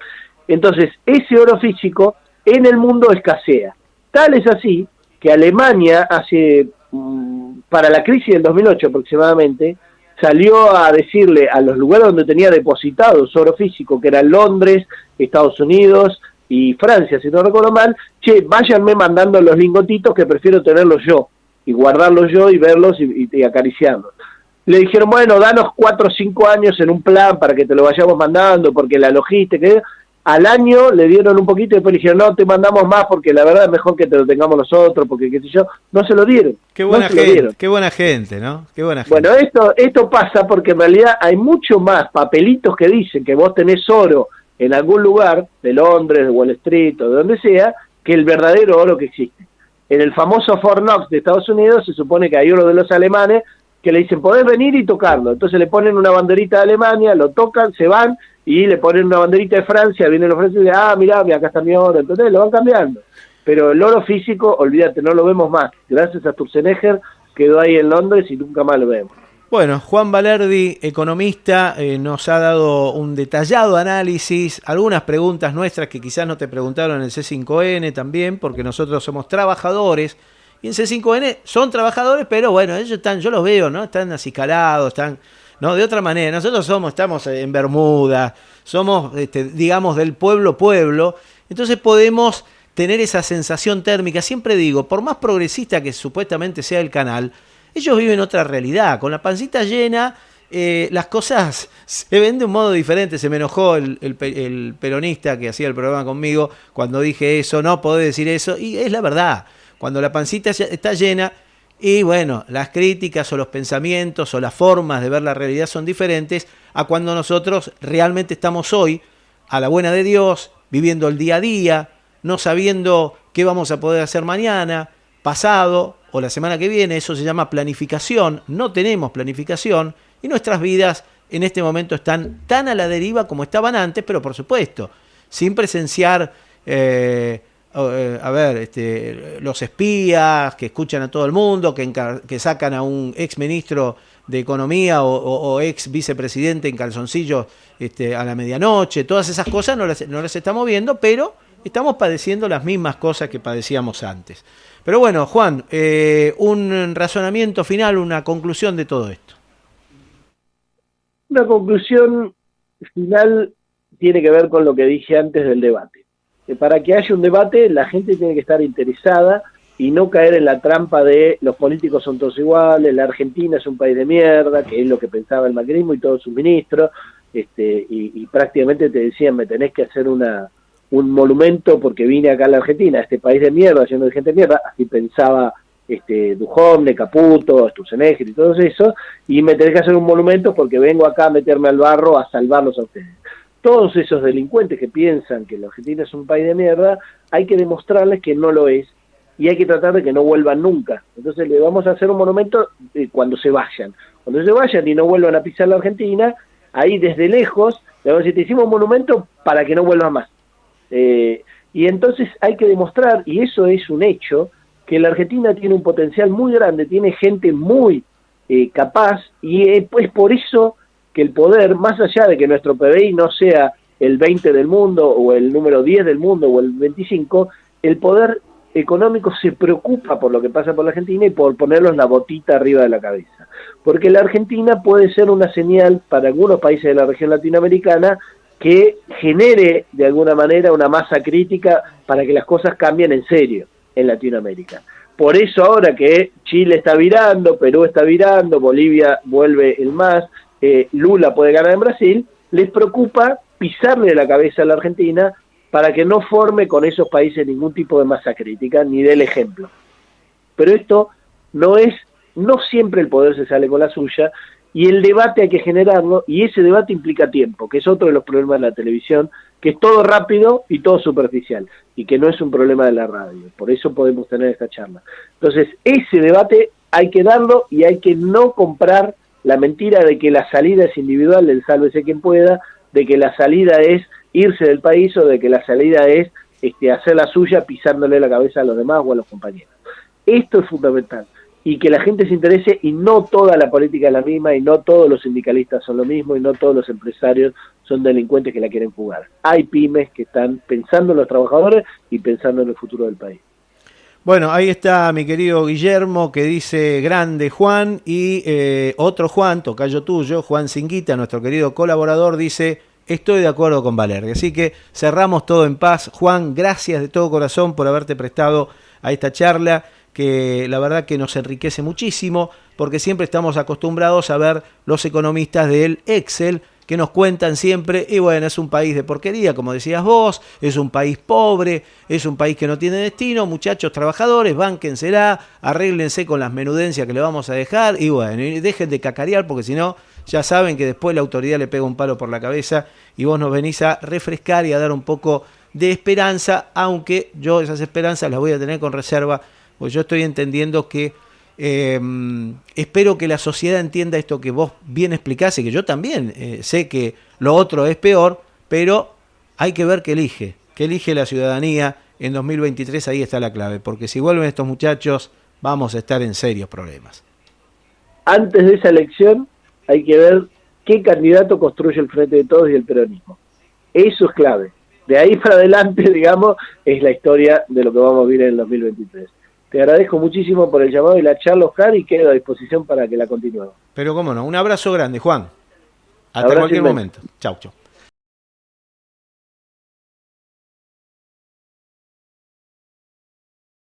Entonces, ese oro físico en el mundo escasea. Tal es así que Alemania para la crisis del 2008 aproximadamente, salió a decirle a los lugares donde tenía depositado su oro físico, que eran Londres, Estados Unidos y Francia, si no recuerdo mal, che, váyanme mandando los lingotitos que prefiero tenerlos yo, y guardarlos yo y verlos y acariciarlos. Le dijeron, bueno, danos 4 o 5 años en un plan para que te lo vayamos mandando, porque la logística... Al año le dieron un poquito y después le dijeron, no, te mandamos más porque la verdad es mejor que te lo tengamos nosotros, porque qué sé yo, no se lo dieron. Qué buena gente, qué buena gente, ¿no? Qué buena gente. Bueno, esto pasa porque en realidad hay mucho más papelitos que dicen que vos tenés oro en algún lugar, de Londres, de Wall Street o de donde sea, que el verdadero oro que existe. En el famoso Fort Knox de Estados Unidos se supone que hay oro de los alemanes que le dicen, podés venir y tocarlo. Entonces le ponen una banderita de Alemania, lo tocan, se van, y le ponen una banderita de Francia, vienen los franceses y dicen, mirá, acá está mi oro, entonces lo van cambiando. Pero el oro físico, olvídate, no lo vemos más. Gracias a Sturzenegger quedó ahí en Londres y nunca más lo vemos. Bueno, Juan Valerdi, economista, nos ha dado un detallado análisis, algunas preguntas nuestras que quizás no te preguntaron en el C5N también, porque nosotros somos trabajadores, y en C5N son trabajadores, pero bueno, ellos están, yo los veo, ¿no? Están acicalados, están... No, de otra manera, nosotros estamos en Bermuda, somos, digamos, del pueblo, entonces podemos tener esa sensación térmica. Siempre digo, por más progresista que supuestamente sea el canal, ellos viven otra realidad. Con la pancita llena, las cosas se ven de un modo diferente. Se me enojó el peronista que hacía el programa conmigo cuando dije eso, no podés decir eso, y es la verdad. Cuando la pancita está llena... Y bueno, las críticas o los pensamientos o las formas de ver la realidad son diferentes a cuando nosotros realmente estamos hoy, a la buena de Dios, viviendo el día a día, no sabiendo qué vamos a poder hacer mañana, pasado o la semana que viene. Eso se llama planificación. No tenemos planificación y nuestras vidas en este momento están tan a la deriva como estaban antes, pero por supuesto, sin presenciar... los espías que escuchan a todo el mundo, que sacan a un ex ministro de Economía o ex vicepresidente en calzoncillos a la medianoche, todas esas cosas no las estamos viendo, pero estamos padeciendo las mismas cosas que padecíamos antes. Pero bueno, Juan, un razonamiento final, una conclusión de todo esto. Una conclusión final tiene que ver con lo que dije antes del debate. Para que haya un debate, la gente tiene que estar interesada y no caer en la trampa de los políticos son todos iguales, la Argentina es un país de mierda, que es lo que pensaba el macrismo y todos sus ministros, y prácticamente te decían, me tenés que hacer un monumento porque vine acá a la Argentina, a este país de mierda, lleno de gente de mierda, así pensaba Duhovne, Caputo, Sturzenegger y todo eso, y me tenés que hacer un monumento porque vengo acá a meterme al barro a salvarlos a ustedes. Todos esos delincuentes que piensan que la Argentina es un país de mierda, hay que demostrarles que no lo es, y hay que tratar de que no vuelvan nunca. Entonces le vamos a hacer un monumento cuando se vayan. Cuando se vayan y no vuelvan a pisar la Argentina, ahí desde lejos, le vamos a decir, te hicimos un monumento para que no vuelvan más. Y entonces hay que demostrar, y eso es un hecho, que la Argentina tiene un potencial muy grande, tiene gente muy capaz, y es por eso que el poder, más allá de que nuestro PBI no sea el 20 del mundo, o el número 10 del mundo, o el 25, el poder económico se preocupa por lo que pasa por la Argentina y por ponerlos la botita arriba de la cabeza. Porque la Argentina puede ser una señal para algunos países de la región latinoamericana que genere de alguna manera una masa crítica para que las cosas cambien en serio en Latinoamérica. Por eso ahora que Chile está virando, Perú está virando, Bolivia vuelve el MAS, Lula puede ganar en Brasil, les preocupa pisarle la cabeza a la Argentina para que no forme con esos países ningún tipo de masa crítica, ni dé el ejemplo. Pero esto no siempre el poder se sale con la suya, y el debate hay que generarlo, y ese debate implica tiempo, que es otro de los problemas de la televisión, que es todo rápido y todo superficial, y que no es un problema de la radio. Por eso podemos tener esta charla. Entonces, ese debate hay que darlo, y hay que no comprar la mentira de que la salida es individual, del sálvese quien pueda, de que la salida es irse del país, o de que la salida es hacer la suya pisándole la cabeza a los demás o a los compañeros. Esto es fundamental, y que la gente se interese, y no toda la política es la misma, y no todos los sindicalistas son lo mismo, y no todos los empresarios son delincuentes que la quieren jugar. Hay pymes que están pensando en los trabajadores y pensando en el futuro del país. Bueno, ahí está mi querido Guillermo, que dice grande Juan, y otro Juan, tocayo tuyo, Juan Cinguita, nuestro querido colaborador, dice: estoy de acuerdo con Valerdi. Así que cerramos todo en paz. Juan, gracias de todo corazón por haberte prestado a esta charla, que la verdad que nos enriquece muchísimo, porque siempre estamos acostumbrados a ver los economistas del Excel, que nos cuentan siempre, y bueno, es un país de porquería, como decías vos, es un país pobre, es un país que no tiene destino, muchachos trabajadores, bánquensela, arréglense con las menudencias que le vamos a dejar, y bueno, y dejen de cacarear, porque si no, ya saben que después la autoridad le pega un palo por la cabeza, y vos nos venís a refrescar y a dar un poco de esperanza, aunque yo esas esperanzas las voy a tener con reserva, pues yo estoy entendiendo que espero que la sociedad entienda esto que vos bien explicás, y que yo también sé que lo otro es peor, pero hay que ver qué elige la ciudadanía en 2023. Ahí está la clave, porque si vuelven estos muchachos vamos a estar en serios problemas. Antes de esa elección hay que ver qué candidato construye el Frente de Todos y el peronismo. Eso es clave. De ahí para adelante, digamos, es la historia de lo que vamos a vivir en el 2023. Te agradezco muchísimo por el llamado y la charla, Oscar, y quedo a disposición para que la continuemos. Pero cómo no, un abrazo grande, Juan. Hasta Abrazo cualquier inmenso. momento. Chau, chau.